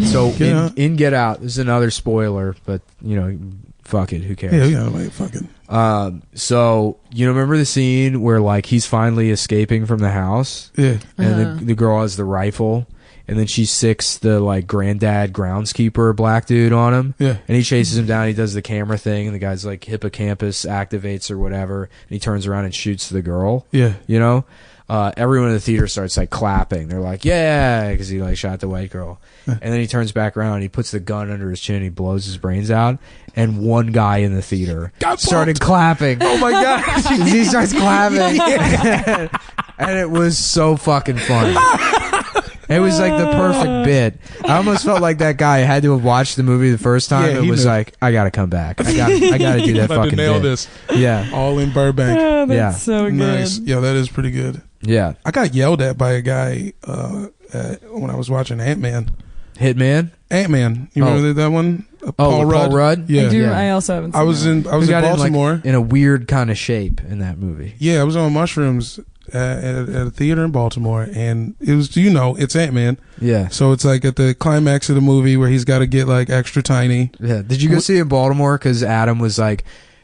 So in Get Out, this is another spoiler, but, you know, fuck it, who cares? Yeah, like, fucking... So, you know, remember the scene where, like, he's finally escaping from the house? Yeah. And the girl has the rifle, and then she sicks the, like, granddad groundskeeper black dude on him. Yeah. And he chases him down, he does the camera thing, and the guy's, like, hippocampus activates or whatever, and he turns around and shoots the girl. Yeah. You know? Everyone in the theater starts like clapping. They're like, yeah, because he like shot the white girl. And then he turns back around and he puts the gun under his chin and he blows his brains out. And one guy in the theater started clapping. Oh my God. He starts clapping. And it was so fucking funny. It was like the perfect bit. I almost felt like that guy had to have watched the movie the first time and was like, I gotta come back. I gotta do that fucking nail bit. This. Yeah. All in Burbank. Oh, that's so good. Nice. Yeah, that is pretty good. Yeah. I got yelled at by a guy when I was watching Ant-Man. Hitman? Ant-Man. You remember that one? Paul Rudd? Yeah. I also haven't seen I was in Baltimore. In a weird kind of shape in that movie. Yeah, I was on mushrooms at a theater in Baltimore, and it was, it's Ant-Man. Yeah. So it's like at the climax of the movie where he's got to get like extra tiny. Yeah. Did you go see it in Baltimore? Because Adam was like,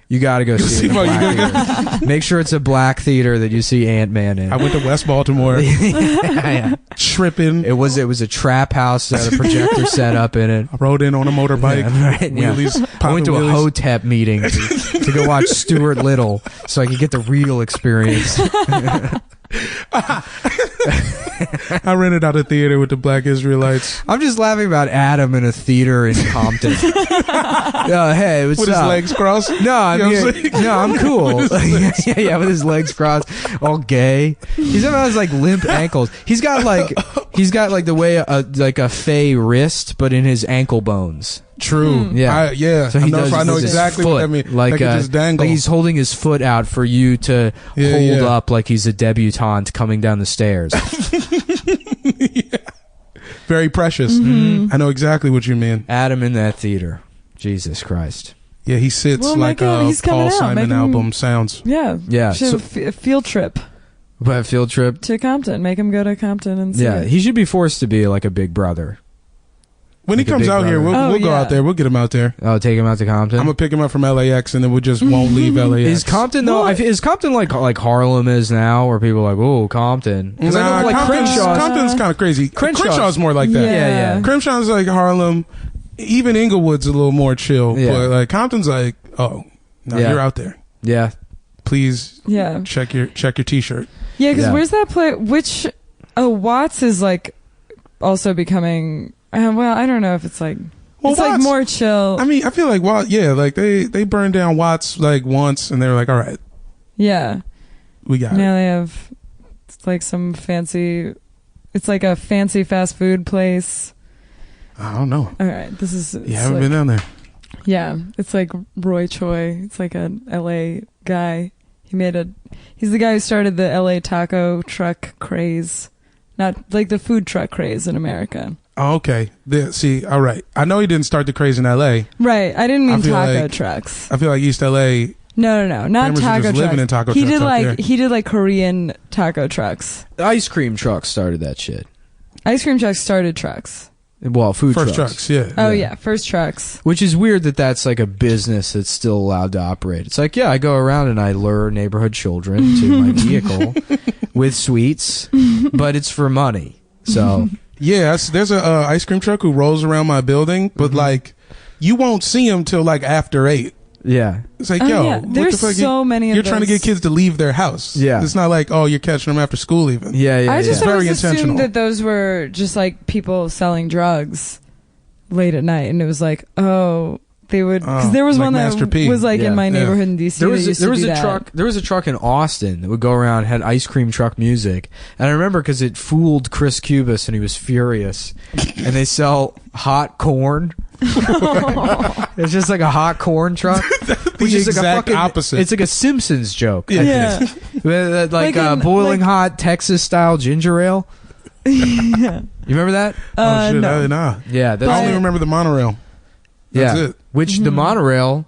you got to go see it in a black theater. Make sure it's a black theater that you see Ant-Man in. I went to West Baltimore. Yeah. Tripping. It was a trap house that had a projector set up in it. I rode in on a motorbike. Yeah, right, wheelies, I went to wheelies. a HOTEP meeting to go watch Stuart Little so I could get the real experience. I rented out a theater with the Black Israelites. I'm just laughing about Adam in a theater in Compton. Hey, what's with up? His legs crossed? No, I'm cool. yeah, with his legs crossed, all gay. He somehow has like limp ankles. He's got like the way like a fey wrist, but in his ankle bones. True. Yeah. So I know exactly what I mean. Like just dangle. Like he's holding his foot out for you to hold up like he's a debutante coming down the stairs. Very precious. Mm-hmm. I know exactly what you mean. Adam in that theater. Jesus Christ. Yeah, he sits like a Paul Simon album sounds. Yeah. Yeah. Should have a field trip. What, a field trip? To Compton. Make him go to Compton and see it. He should be forced to be like a big brother. When he comes out here, we'll go out there. We'll get him out there. Oh, take him out to Compton? I'm going to pick him up from LAX, and then we just won't leave LAX. Is Compton, though? Is Compton like Harlem is now, where people are like, oh, Compton? Because I know, like, Compton's kind of crazy. Crenshaw's more like that. Yeah. Crenshaw's like Harlem. Even Inglewood's a little more chill. Yeah. But like Compton's like, you're out there. Yeah. Please check your T-shirt. Yeah, because where's that place? Watts is like also becoming... well, I don't know if it's like it's Watts, like more chill. I mean, I feel like like they burned down Watts like once, and they were like, all right, we got it. Now they have like some fancy. It's like a fancy fast food place. I don't know. All right, this is. You haven't been down there. Yeah, it's like Roy Choi. It's like a LA guy. He's the guy who started the LA taco truck craze, not like the food truck craze in America. Oh, okay. See, all right. I know he didn't start the craze in L.A. Right. I didn't mean taco trucks. I feel like East L.A. No, not taco trucks. Living in taco he trucks. He did like Korean taco trucks. Ice cream trucks started that shit. Ice cream trucks started trucks. Well, first trucks, yeah. Oh yeah, first trucks. Which is weird that's like a business that's still allowed to operate. It's like, I go around and I lure neighborhood children to my vehicle with sweets, but it's for money. So. Yeah, there's a ice cream truck who rolls around my building, but like you won't see him till like after 8. Yeah, it's like there's so many. You're trying to get kids to leave their house. Yeah, it's not like you're catching them after school even. Yeah. I just very always assumed that those were just like people selling drugs late at night, and it was like they would because there was like one that was like in my neighborhood in DC. There was a truck in Austin that would go around, had ice cream truck music, and I remember because it fooled Chris Cubis and he was furious. And they sell hot corn. It's just like a hot corn truck, which is like opposite. It's like a Simpsons joke. Yeah, like boiling hot Texas style ginger ale. Yeah, you remember that? Oh shit, no. Nah. Yeah, I only remember the monorail. That's it. Which the monorail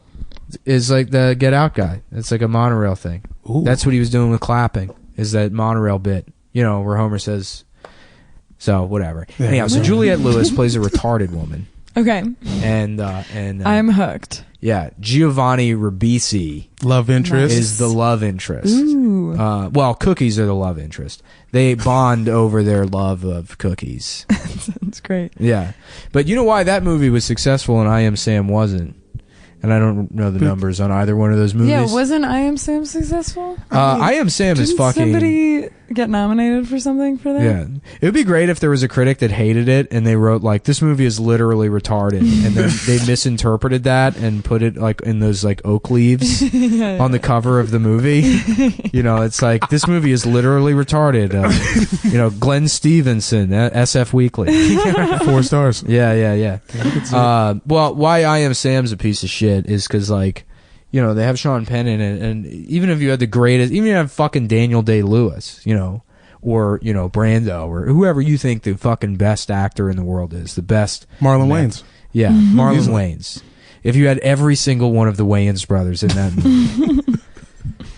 is like the Get Out guy. It's like a monorail thing. Ooh. That's what he was doing with clapping, is that monorail bit. Where Homer says, so whatever. Yeah. Anyhow, so Juliette Lewis plays a retarded woman. Okay. And I'm hooked. Yeah. Giovanni Ribisi. Love interest. Is the love interest. Ooh. Well, cookies are the love interest. They bond over their love of cookies. That's great. Yeah. But you know why that movie was successful and I Am Sam wasn't? And I don't know the numbers on either one of those movies. Yeah, wasn't I Am Sam successful? I Am Sam is fucking... somebody get nominated for something for that? Yeah. It would be great if there was a critic that hated it and they wrote, like, this movie is literally retarded. And then they misinterpreted that and put it, like, in those, like, oak leaves on the cover of the movie. It's like, this movie is literally retarded. Glenn Stevenson, SF Weekly. 4 stars. Yeah. Well, why I Am Sam's a piece of shit is because, like, they have Sean Penn in it, and even if you had the greatest, even if you have fucking Daniel Day-Lewis, or Brando or whoever you think the fucking best actor in the world is, the best Marlon Wayans. Yeah, Marlon Wayans. If you had every single one of the Wayans brothers in that movie,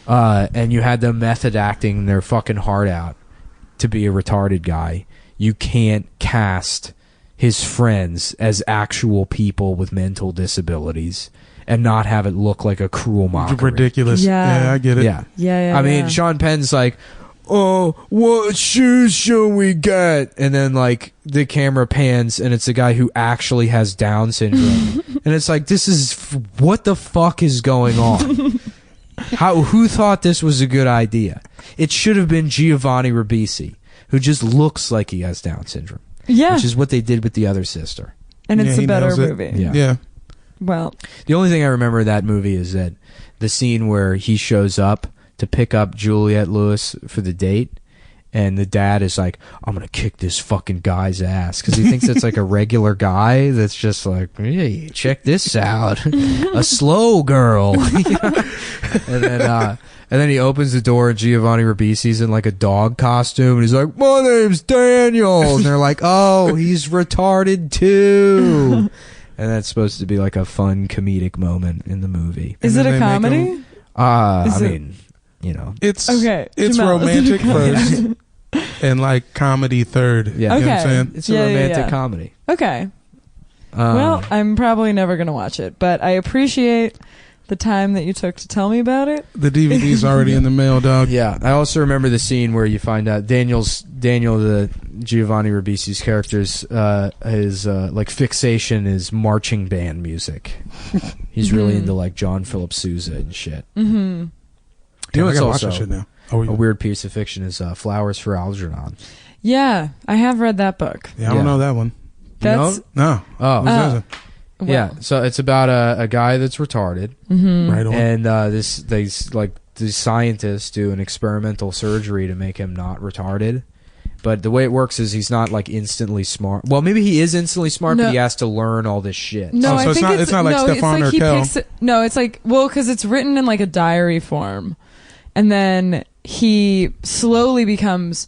and you had them method acting their fucking heart out to be a retarded guy, you can't cast his friends as actual people with mental disabilities and not have it look like a cruel mockery. Ridiculous. Yeah, I get it. Yeah. I mean, Sean Penn's like, oh, what shoes shall we get? And then, like, the camera pans, and it's a guy who actually has Down syndrome. And it's like, what the fuck is going on? Who thought this was a good idea? It should have been Giovanni Ribisi, who just looks like he has Down syndrome. Yeah. Which is what they did with the other sister. And it's a better movie. Yeah. Well, the only thing I remember of that movie is that the scene where he shows up to pick up Juliette Lewis for the date, and the dad is like, I'm gonna kick this fucking guy's ass, because he thinks it's like a regular guy that's just like, hey, check this out, a slow girl. And then he opens the door, and Giovanni Ribisi's in like a dog costume, and he's like, my name's Daniel, and they're like, oh, he's retarded too. And that's supposed to be like a fun comedic moment in the movie. Is it a comedy? It's okay. It's Jamel, romantic first, and like comedy third. Yeah, okay. You know what I'm saying? It's a romantic comedy. Okay. Well, I'm probably never gonna watch it, but I appreciate the time that you took to tell me about it. The DVD's already in the mail, dog. Yeah, I also remember the scene where you find out Daniel, the Giovanni Ribisi's character's his like fixation is marching band music. He's really into like John Philip Sousa and shit. Mm-hmm. You know, I it's gotta also watch that shit now. a weird piece of fiction is Flowers for Algernon. Yeah, I have read that book. Yeah, I don't know that one. That's No. Oh. Yeah, so it's about a guy that's retarded, right on. and these scientists do an experimental surgery to make him not retarded. But the way it works is he's not like instantly smart. Well, maybe he is instantly smart, but he has to learn all this shit. No, I think it's not like Stefan or Kel. No, it's like, well, because it's written in like a diary form, and then he slowly becomes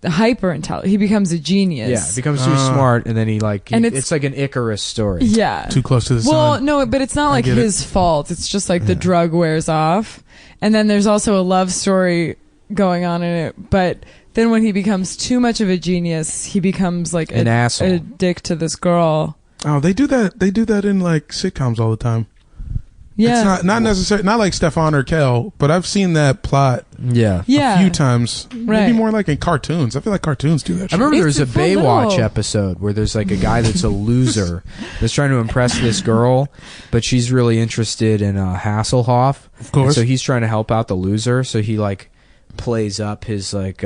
hyper intelligent. He becomes a genius. Yeah, becomes too smart, and then it's like an Icarus story. Yeah, too close to the sun. Well, no, but it's not like his fault. It's just like the drug wears off, and then there's also a love story going on in it. But then when he becomes too much of a genius, he becomes like an asshole, a dick to this girl. Oh, they do that. They do that in like sitcoms all the time. Yeah, it's not necessarily not like Stefan or Kel, but I've seen that plot. Yeah, a few times. Maybe more like in cartoons. I feel like cartoons do that shit. I remember there's a Baywatch episode where there's like a guy that's a loser that's trying to impress this girl, but she's really interested in Hasselhoff. Of course. And so he's trying to help out the loser. So he like plays up his like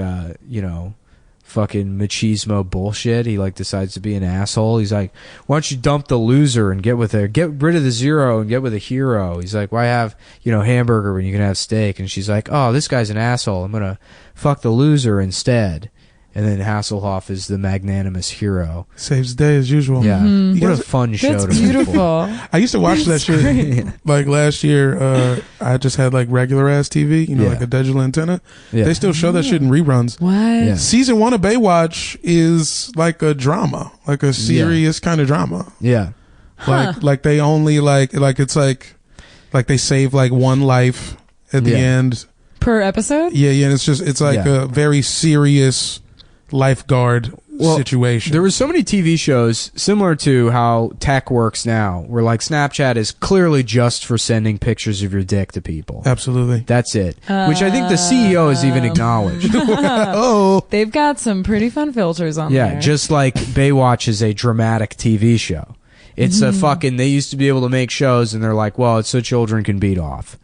fucking machismo bullshit. He like decides to be an asshole. He's like, why don't you dump the loser and get rid of the zero and get with a hero? He's like, why have hamburger when you can have steak? And she's like, oh, this guy's an asshole, I'm gonna fuck the loser instead. And then Hasselhoff is the magnanimous hero. Saves the day as usual. Yeah. What a fun show to beautiful. I used to watch that shit like last year. I just had like regular ass TV, like a digital antenna. Yeah. They still show that shit in reruns. What? Yeah. Season 1 of Baywatch is like a drama, like a serious kind of drama. Yeah. Like they only like it's like they save like one life at the end. Per episode? Yeah, and it's like a very serious lifeguard situation. There were so many TV shows similar to how tech works now, where like Snapchat is clearly just for sending pictures of your dick to people. Absolutely. That's it. Which I think the CEO has even acknowledged. They've got some pretty fun filters on there. Yeah, just like Baywatch is a dramatic TV show. It's a fucking, they used to be able to make shows and they're like, well, it's so children can beat off.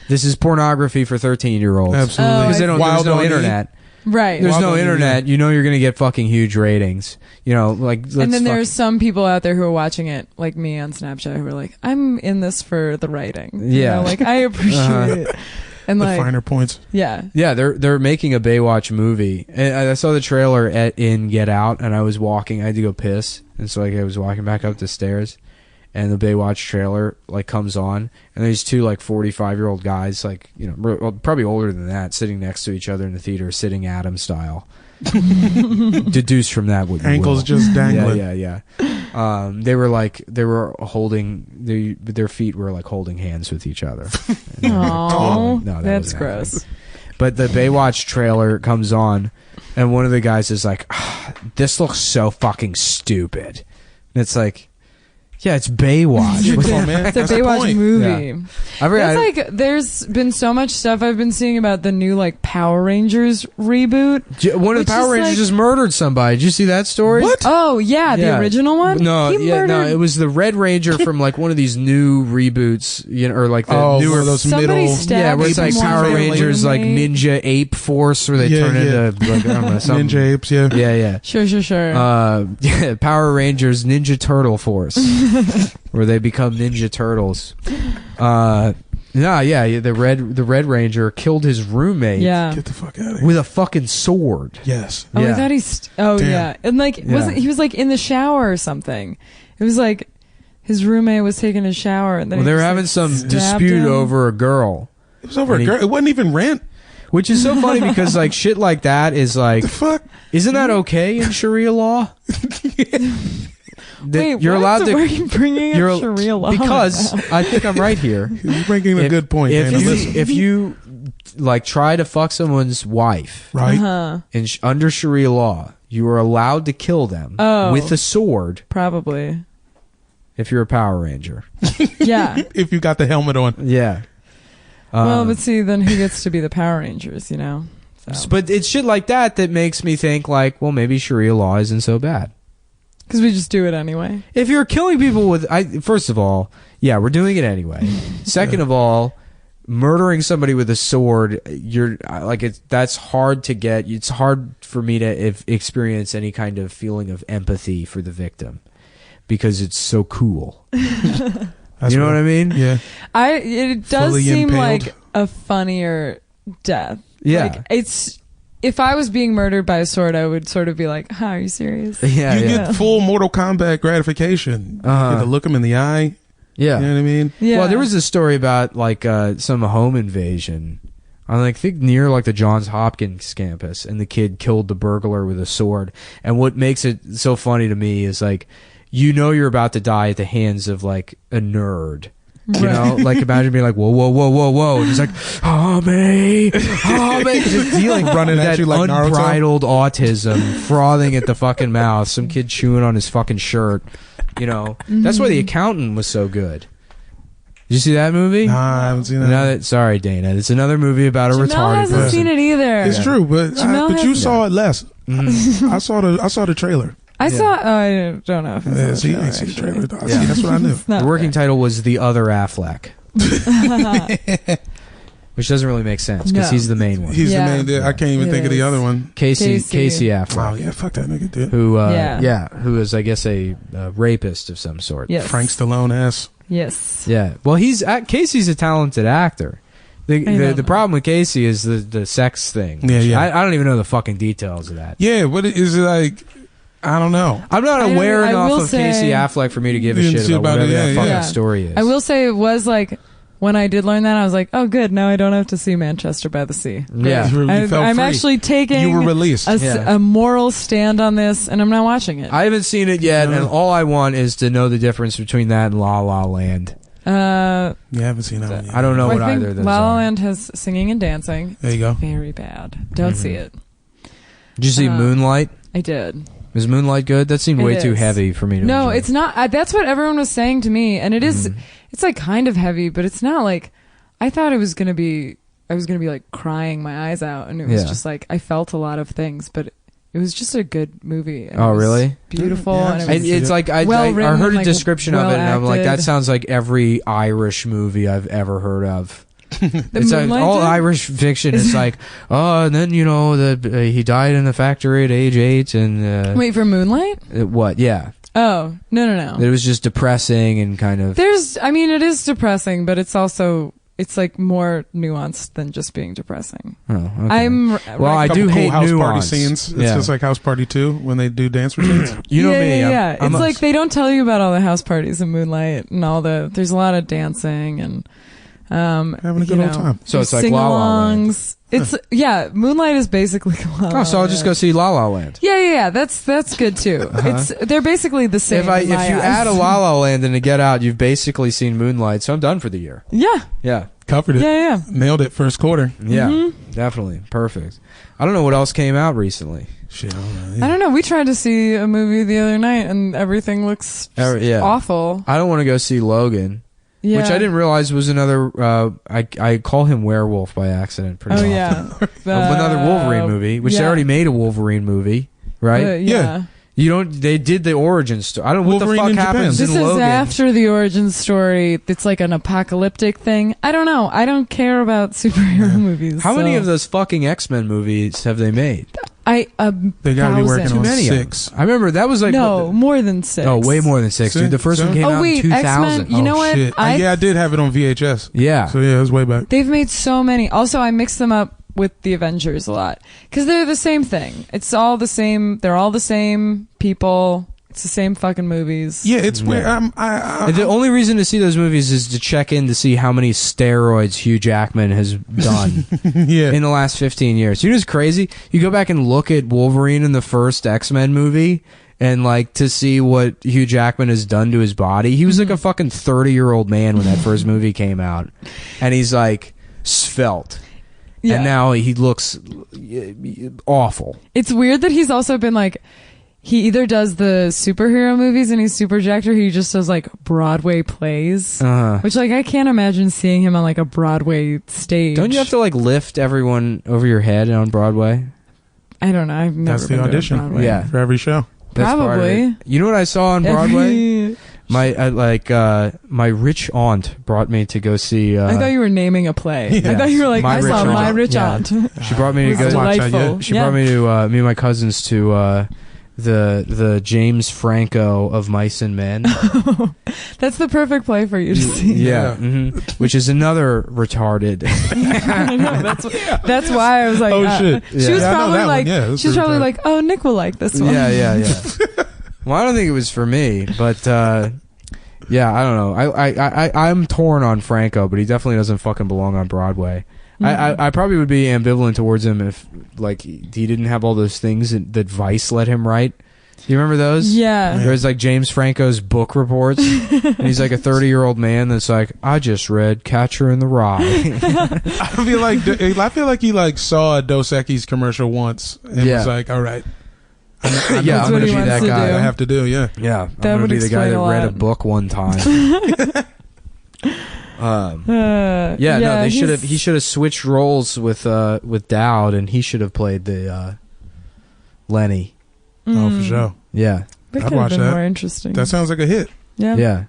This is pornography for 13-year-olds. Absolutely. Because there's no internet. Right. There's no internet. You're going to get fucking huge ratings. And then there's some people out there who are watching it, like me on Snapchat, who are like, I'm in this for the writing. Yeah. I appreciate it. And the finer points. Yeah. Yeah, they're making a Baywatch movie. And I saw the trailer in Get Out, and I was walking. I had to go piss. And so I was walking back up the stairs. and the Baywatch trailer like comes on, and there's two like 45-year-old guys, like, you know, probably older than that, sitting next to each other in the theater, sitting Adam style. Deduce from that what you ankles will. just dangling. Yeah. They were holding their feet were like holding hands with each other. Oh, no, that's gross. But the Baywatch trailer comes on, and one of the guys is like, "This looks so fucking stupid," and it's like, yeah, it's Baywatch. It's a Baywatch movie. Yeah. That's like, there's been so much stuff I've been seeing about the new like Power Rangers reboot. One of the Power Rangers just murdered somebody. Did you see that story? What? Oh yeah, the original one. No, it was the Red Ranger from like one of these new reboots, you know, or like the newer those middle. Yeah, where it's like Power Rangers, like Ninja Ape Force, where they turn into like, I don't know, something. Ninja Apes. Yeah. Sure. Power Rangers Ninja Turtle Force. Where they become Ninja Turtles. The Red Ranger killed his roommate. Yeah, get the fuck out of here with a fucking sword. Yes. Oh, I thought yeah, and like he was like in the shower or something. It was like his roommate was taking a shower, and then they were having some dispute over a girl. It was over a girl. It wasn't even rent. Which is so funny because like shit like that is like, the fuck? Isn't that okay in Sharia law? Wait, you're allowed to. Why are you bringing up Sharia law? Because I think I'm right here. You're making a good point. If you like try to fuck someone's wife, right? Under Sharia law, you are allowed to kill them with a sword. Probably. If you're a Power Ranger. Yeah. If you got the helmet on. Yeah. Well, but see, then who gets to be the Power Rangers? You know. So. But it's shit like that makes me think like, well, maybe Sharia law isn't so bad. Because we just do it anyway. If you're killing people with, first of all, yeah, we're doing it anyway. Second of all, murdering somebody with a sword, that's hard to get. It's hard for me to experience any kind of feeling of empathy for the victim because it's so cool. You know what I mean? Yeah. It does Fully seem impaled. like a funnier death. Yeah. Like, if I was being murdered by a sword, I would sort of be like, "Huh, are you serious?" Yeah, you get full Mortal Kombat gratification. You get to look them in the eye. Yeah, you know what I mean. Yeah. Well, there was a story about like some home invasion. I think near like the Johns Hopkins campus, and the kid killed the burglar with a sword. And what makes it so funny to me is like, you know, you're about to die at the hands of like a nerd. You know, like imagine being like, whoa, and he's like, just dealing running at you like unbridled autism, frothing at the fucking mouth, some kid chewing on his fucking shirt. You know, that's why The Accountant was so good. Did you see that movie? Nah, I haven't seen that. Sorry, Dana. It's another movie about a retarded hasn't person. seen it either. It's true, but you saw it less. I saw the trailer. I don't know if I saw the trailer. That's what I knew. The working title was The Other Affleck. Which doesn't really make sense because he's the main one. He's the main. I can't even think of the other one. Casey Affleck. Oh yeah, fuck that nigga, dude. Who is, I guess, a rapist of some sort. Yes. Frank Stallone ass. Yes. Yeah. Well, Casey's a talented actor. The problem with Casey is the sex thing. Yeah. I don't even know the fucking details of that. Yeah. What is it like? I don't know. I'm not aware enough of Casey Affleck for me to give a shit about whatever that fucking story is. I will say it was like, when I did learn that, I was like, oh, good. Now I don't have to see Manchester by the Sea. Yeah. I'm actually taking you were released. A moral stand on this, and I'm not watching it. I haven't seen it yet, and all I want is to know the difference between that and La La Land. You haven't seen that one yet. I don't know what either of those La La are. Land has singing and dancing. There you go. Very bad. Don't see it. Did you see Moonlight? I did. Was Moonlight good? That seemed way too heavy for me to enjoy. It's not. That's what everyone was saying to me, and it is. It's like kind of heavy, but it's not like. I thought it was gonna be. I was gonna be like crying my eyes out, and it was just like I felt a lot of things, but it was just a good movie. Oh, really? Beautiful. Yeah, and it was it's like I heard a description of it, and I'm like, that sounds like every Irish movie I've ever heard of. It's all Irish fiction. It's like, and then he died in the factory at age 8, and wait for Moonlight. What? Yeah. Oh no. It was just depressing and kind of. It is depressing, but it's also it's like more nuanced than just being depressing. Oh, okay. I do hate house nuance. Party scenes. It's just like House Party 2 when they do dance routines. You know me. Yeah. It's like they don't tell you about all the house parties in Moonlight and all there's a lot of dancing and having a good old time. So it's like La La Land. It's Moonlight is basically La La Oh, so I'll just go see La La Land. Yeah. That's good too. They're basically the same. If you add a La La Land and a Get Out, you've basically seen Moonlight. So I'm done for the year. Yeah. Covered it. Yeah. Nailed it first quarter. Yeah, definitely. Perfect. I don't know what else came out recently. Shit, I don't know. We tried to see a movie the other night and everything looks awful. I don't want to go see Logan. Yeah. Which I didn't realize was another. I call him Werewolf by accident. Pretty often. Another Wolverine movie, which they already made a Wolverine movie, right? Yeah. You don't. They did the origin story. I don't know what the fuck happens in Logan. This is after the origin story. It's like an apocalyptic thing. I don't know. I don't care about superhero movies. How many of those fucking X-Men movies have they made? They gotta be working on 6. I remember that was like more than 6. Oh, way more than 6, dude. The first one came out in 2000. X-Men, you know what? Shit. I did have it on VHS. Yeah. So yeah, it was way back. They've made so many. Also, I mix them up with the Avengers a lot because they're the same thing. It's all the same. They're all the same people. It's the same fucking movies. Yeah, it's weird. The only reason to see those movies is to check in to see how many steroids Hugh Jackman has done in the last 15 years. You know what's crazy? You go back and look at Wolverine in the first X-Men movie and like to see what Hugh Jackman has done to his body. He was like a fucking 30-year-old man when that first movie came out. And he's like svelte. Yeah. And now he looks awful. It's weird that he's also been like, he either does the superhero movies and he's super jacked, or he just does like Broadway plays, which like I can't imagine seeing him on like a Broadway stage. Don't you have to like lift everyone over your head on Broadway? I don't know. I've never. That's the audition. Yeah, for every show. That's probably. You know what I saw on Broadway? My rich aunt brought me to go see. I thought you were naming a play. Yeah. I thought you were like, My Rich Aunt. She brought me to go. Delightful. She brought me to me and my cousins to the James Franco of Mice and Men. That's the perfect play for you to see. Yeah, which is another retarded. I know, that's why I was like, oh shit. She was probably like, she was probably like, oh, Nick will like this one. Yeah. Well, I don't think it was for me, but yeah, I don't know. I'm torn on Franco, but he definitely doesn't fucking belong on Broadway. I probably would be ambivalent towards him if like he didn't have all those things that Vice let him write. Do you remember those? Yeah. There was like James Franco's book reports, and he's like a 30-year-old man that's like, I just read Catcher in the Rye. I feel like he like saw a Dos Equis commercial once and was like, all right. I'm going to be that guy. I have to do, yeah. Yeah, I'm going to be the guy that read a book one time. No, he should have switched roles with Dowd, and he should have played the Lenny. Oh, for sure. Yeah, that could have been more interesting. That sounds like a hit. Yeah.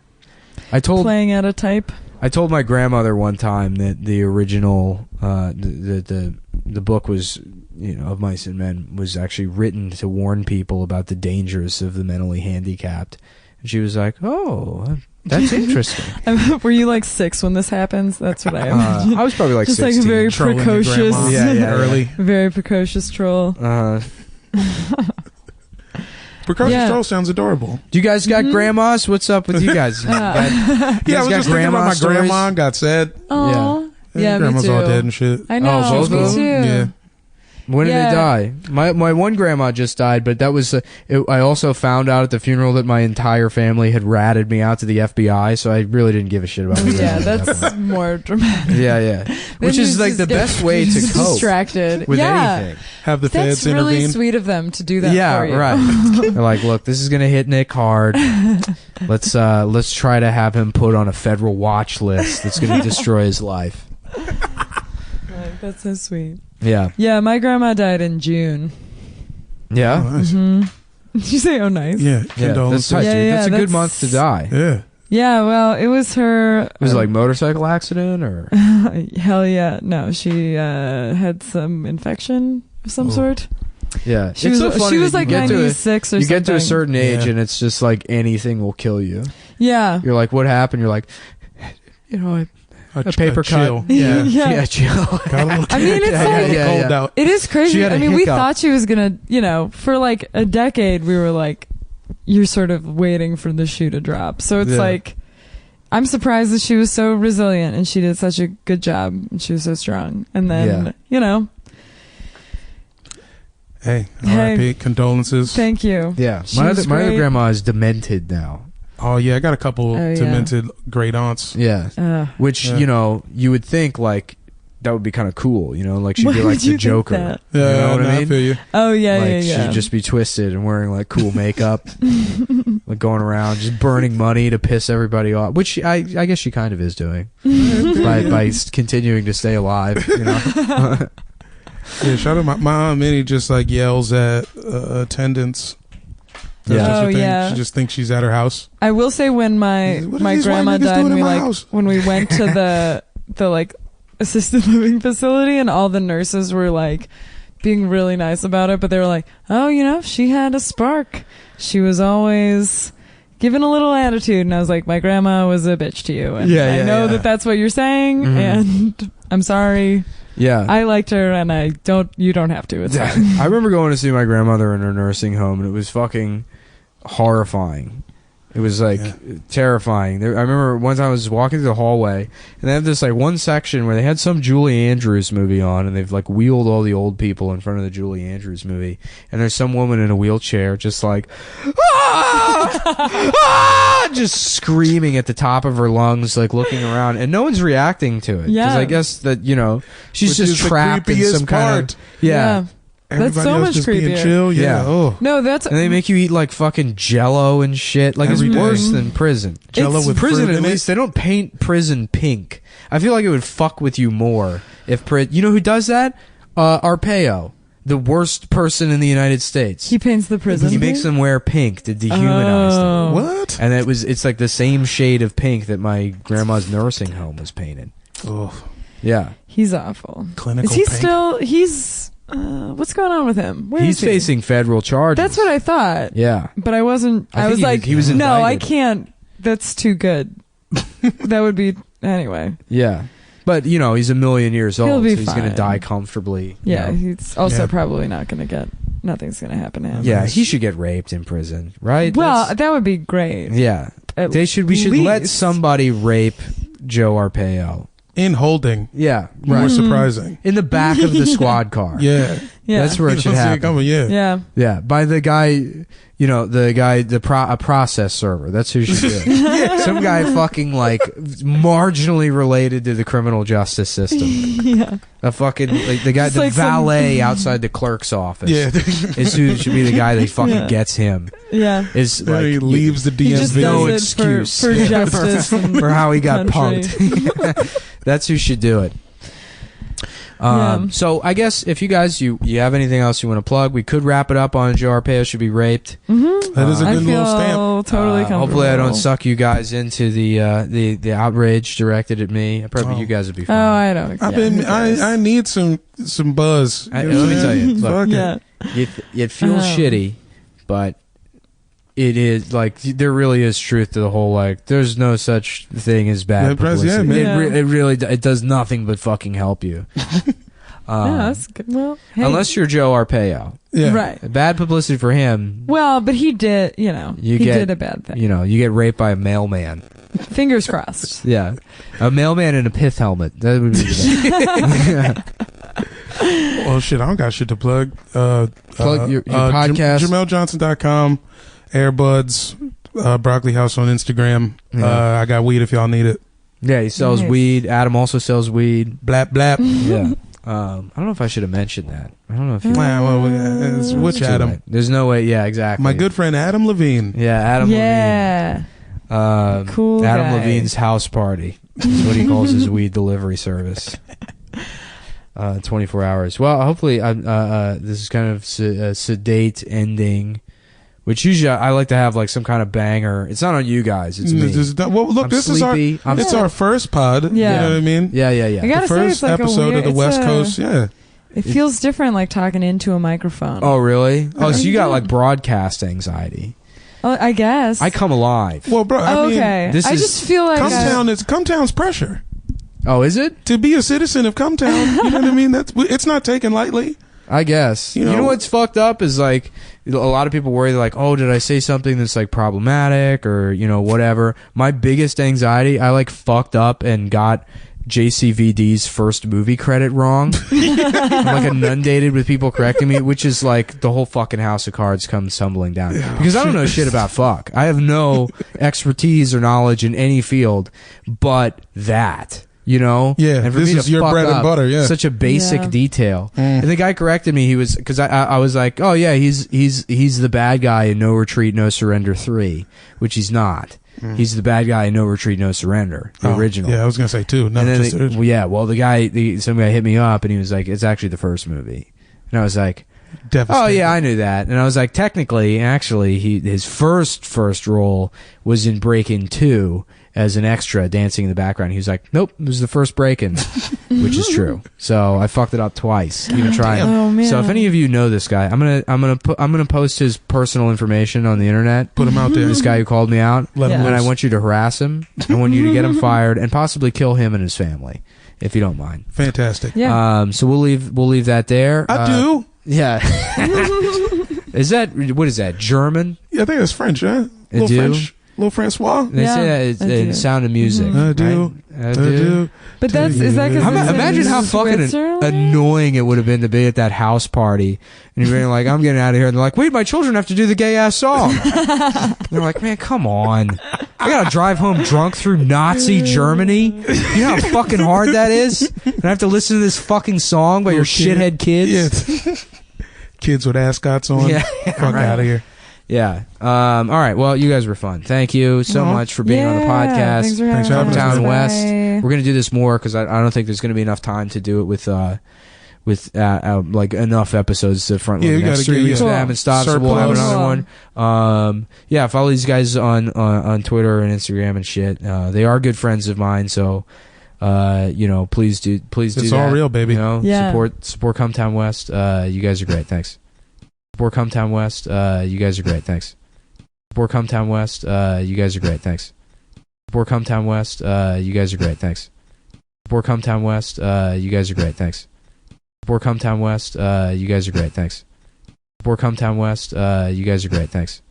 Playing out a type. I told my grandmother one time that the original the book was, of Mice and Men was actually written to warn people about the dangers of the mentally handicapped, and she was like, "Oh, that's interesting." Were you like 6 when this happens? That's what I imagine. I was probably like just 16. Like a very precocious, early, very precocious troll. Precocious troll sounds adorable. Do you guys got grandmas? What's up with you guys? I was just thinking about my grandma got sad. Oh, yeah, grandma's me too. all dead and shit. I know. Both of them? Too. Yeah. When did they die? My one grandma just died, but that was I also found out at the funeral that my entire family had ratted me out to the FBI, so I really didn't give a shit about it. Yeah, that's more dramatic. Yeah. Which is like the best way to cope. Distracted with anything. Have the feds intervene. That's really sweet of them to do that for you. Right. They're like, look, this is gonna hit Nick hard. Let's try to have him put on a federal watch list that's gonna destroy his life. That's so sweet. Yeah. Yeah, my grandma died in June. Yeah? Oh, nice. Did you say, oh, nice? Yeah. That's tight, dude. That's a good month to die. Yeah. Yeah, well, it was her... Was it like motorcycle accident or... Hell yeah. No, she had some infection of some sort. Yeah. She was like 96 or something. You get to a certain age and it's just like anything will kill you. Yeah. You're like, what happened? You're like, a paper cut. Yeah, chill. I mean, it's like it is crazy. I mean, we thought she was gonna, for like a decade, we were like, you're sort of waiting for the shoe to drop. So it's like, I'm surprised that she was so resilient and she did such a good job and she was so strong. And then, Hey, R.I.P. Condolences. Thank you. Yeah, my other grandma is demented now. Oh yeah, I got a couple demented great aunts. Yeah, which you would think like that would be kind of cool. Like she'd be like the Joker. Yeah, you know what I mean? I feel you. Oh yeah, like, she'd just be twisted and wearing like cool makeup, like going around just burning money to piss everybody off. Which I guess she kind of is doing by continuing to stay alive. Yeah, shout out my aunt Minnie just like yells at attendants. She just thinks she's at her house. I will say when my grandma died, when we went to the like assisted living facility and all the nurses were like being really nice about it, but they were like, oh, she had a spark. She was always giving a little attitude, and I was like, my grandma was a bitch to you, and I know that that's what you're saying, and I'm sorry. Yeah, I liked her, and you don't have to. It's fine. I remember going to see my grandmother in her nursing home, and it was fucking horrifying. It was like terrifying. I remember one time I was walking through the hallway, and they had this like one section where they had some Julie Andrews movie on, and they've like wheeled all the old people in front of the Julie Andrews movie, and there's some woman in a wheelchair just like just screaming at the top of her lungs, like looking around, and no one's reacting to it because I guess that she's just trapped in some kind of That's so much creepier. Chill. No, that's and they make you eat like fucking Jello and shit. Like it's worse than prison. Jello with prison. fruit At least they don't paint prison pink. I feel like it would fuck with you more if you know who does that? Arpaio, the worst person in the United States. He paints the prison. He makes them wear pink to dehumanize them. What? And it's like the same shade of pink that my grandma's nursing home was painted. Oh, yeah. He's awful. Clinical. Is he pink. still? What's going on with him? He's facing federal charges. That's what I thought. Yeah, but I wasn't. I was like, he was indicted. No, I can't. That's too good. That would be anyway. Yeah, but he's a million years old. He'll be so he's going to die comfortably. Yeah, he's also probably not going to get. Nothing's going to happen to him. Yeah, he should get raped in prison, right? Well, that would be great. Yeah, we should let somebody rape Joe Arpaio. In holding. Yeah. More surprising. In the back of the squad car. Yeah. That's where it should happen. Yeah. By the guy, a process server. That's who should do it. Some guy fucking like marginally related to the criminal justice system. Yeah. A fucking like the guy, Just the like valet outside the clerk's office. Yeah. Is who should be the guy that fucking gets him. Yeah. Is like he leaves the DMV. He just no does excuse for justice for how he got country. punked. That's who should do it. So I guess if you guys you have anything else you want to plug, we could wrap it up on Joe Arpaio should be raped. Mm-hmm. That is a good little stamp. Totally comfortable. Hopefully I don't suck you guys into the outrage directed at at me. Probably you guys would be fine. Oh, I don't. I need some buzz. Let me tell you. Look, yeah. It feels shitty, but it is like there really is truth to the whole like there's no such thing as bad publicity. It really does nothing but fucking help you. That's good. Well, hey. Unless you're Joe Arpaio. Yeah. Right. Bad publicity for him. Well, but he did, he did a bad thing. You get raped by a mailman. Fingers crossed. Yeah. A mailman in a pith helmet. That would be the best. Well, shit, I don't got shit to plug. Plug your podcast. JamelJohnson.com. Airbuds, Broccoli House on Instagram. Yeah. I got weed if y'all need it. Yeah, he sells weed. Adam also sells weed. Blap blap. Yeah. I don't know if I should have mentioned that. I don't know if you. Well, which Adam? Right. There's no way. Yeah, exactly. My good friend Adam Levine. Yeah, Adam Levine. Cool Adam guy. Levine's house party. That's what he calls his weed delivery service. 24 hours. Well, hopefully, this is kind of a sedate ending. Which usually I like to have like some kind of banger. It's not on you guys. It's me. Well, look, this sleepy. is our first pod. Yeah. You know what I mean? Yeah. I gotta the say, first it's like episode of the West Coast. Yeah. It feels different, like talking into a microphone. Oh, really? Oh, so you got like broadcast anxiety. I guess. I come alive. Well, bro, I mean, I just feel like Cum Town's pressure. Oh, is it? To be a citizen of Cum Town, you know what I mean? It's not taken lightly. I guess. You know what's fucked up is like a lot of people worry like, oh, did I say something that's like problematic or whatever. My biggest anxiety, I like fucked up and got JCVD's first movie credit wrong. I'm like inundated with people correcting me, which is like the whole fucking house of cards comes tumbling down. Because I don't know shit about fuck. I have no expertise or knowledge in any field but that. Yeah, and for this me is your bread and butter. Yeah, such a basic detail. And the guy corrected me. He was because I was like, oh yeah, he's the bad guy in No Retreat, No Surrender 3, which he's not. He's the bad guy in No Retreat, No Surrender, the original. Yeah, I was gonna say 2. No, and then some guy hit me up and he was like, it's actually the first movie, and I was like, oh yeah, I knew that. And I was like, actually, his first role was in Breakin' 2. As an extra dancing in the background. He was like, nope, it was the first break-in, which is true. So I fucked it up twice, even trying. Oh, man. So if any of you know this guy, I'm gonna post his personal information on the internet. Put him out there. This guy who called me out, and I want you to harass him. I want you to get him fired and possibly kill him and his family, if you don't mind. Fantastic. Yeah. So we'll leave that there. I do. Yeah. What is that? German? Yeah, I think it's French, huh? It do? French. Little Francois. They say that it's in Sound of Music. I do. Right? I do. But is that because imagine how fucking annoying it would have been to be at that house party and you're like, I'm getting out of here, and they're like, wait, my children have to do the gay ass song. They're like, man, come on, I gotta drive home drunk through Nazi Germany. You know how fucking hard that is, and I have to listen to this fucking song by your shithead kids. Yeah. Kids with ascots on. Yeah, fuck out of here. Yeah. All right. Well, you guys were fun. Thank you so much for being on the podcast. Thanks for having us. Cum Town Bye. West. We're gonna do this more because I don't think there's gonna be enough time to do it with like enough episodes to front load the next 3 weeks. Cool. And stuff, so we'll have another one. Yeah. Follow these guys on Twitter and Instagram and shit. They are good friends of mine. So. Please do it's that. It's all real, baby. Support Cum Town West. You guys are great. Thanks. Support Cum Town West. You guys are great. Thanks. Support Cum Town West. You guys are great. Thanks. Support Cum Town West. You guys are great. Thanks. Support Cum Town West. You guys are great. Thanks. Support Cum Town West. You guys are great. Thanks. Support Cum Town West. You guys are great. Thanks.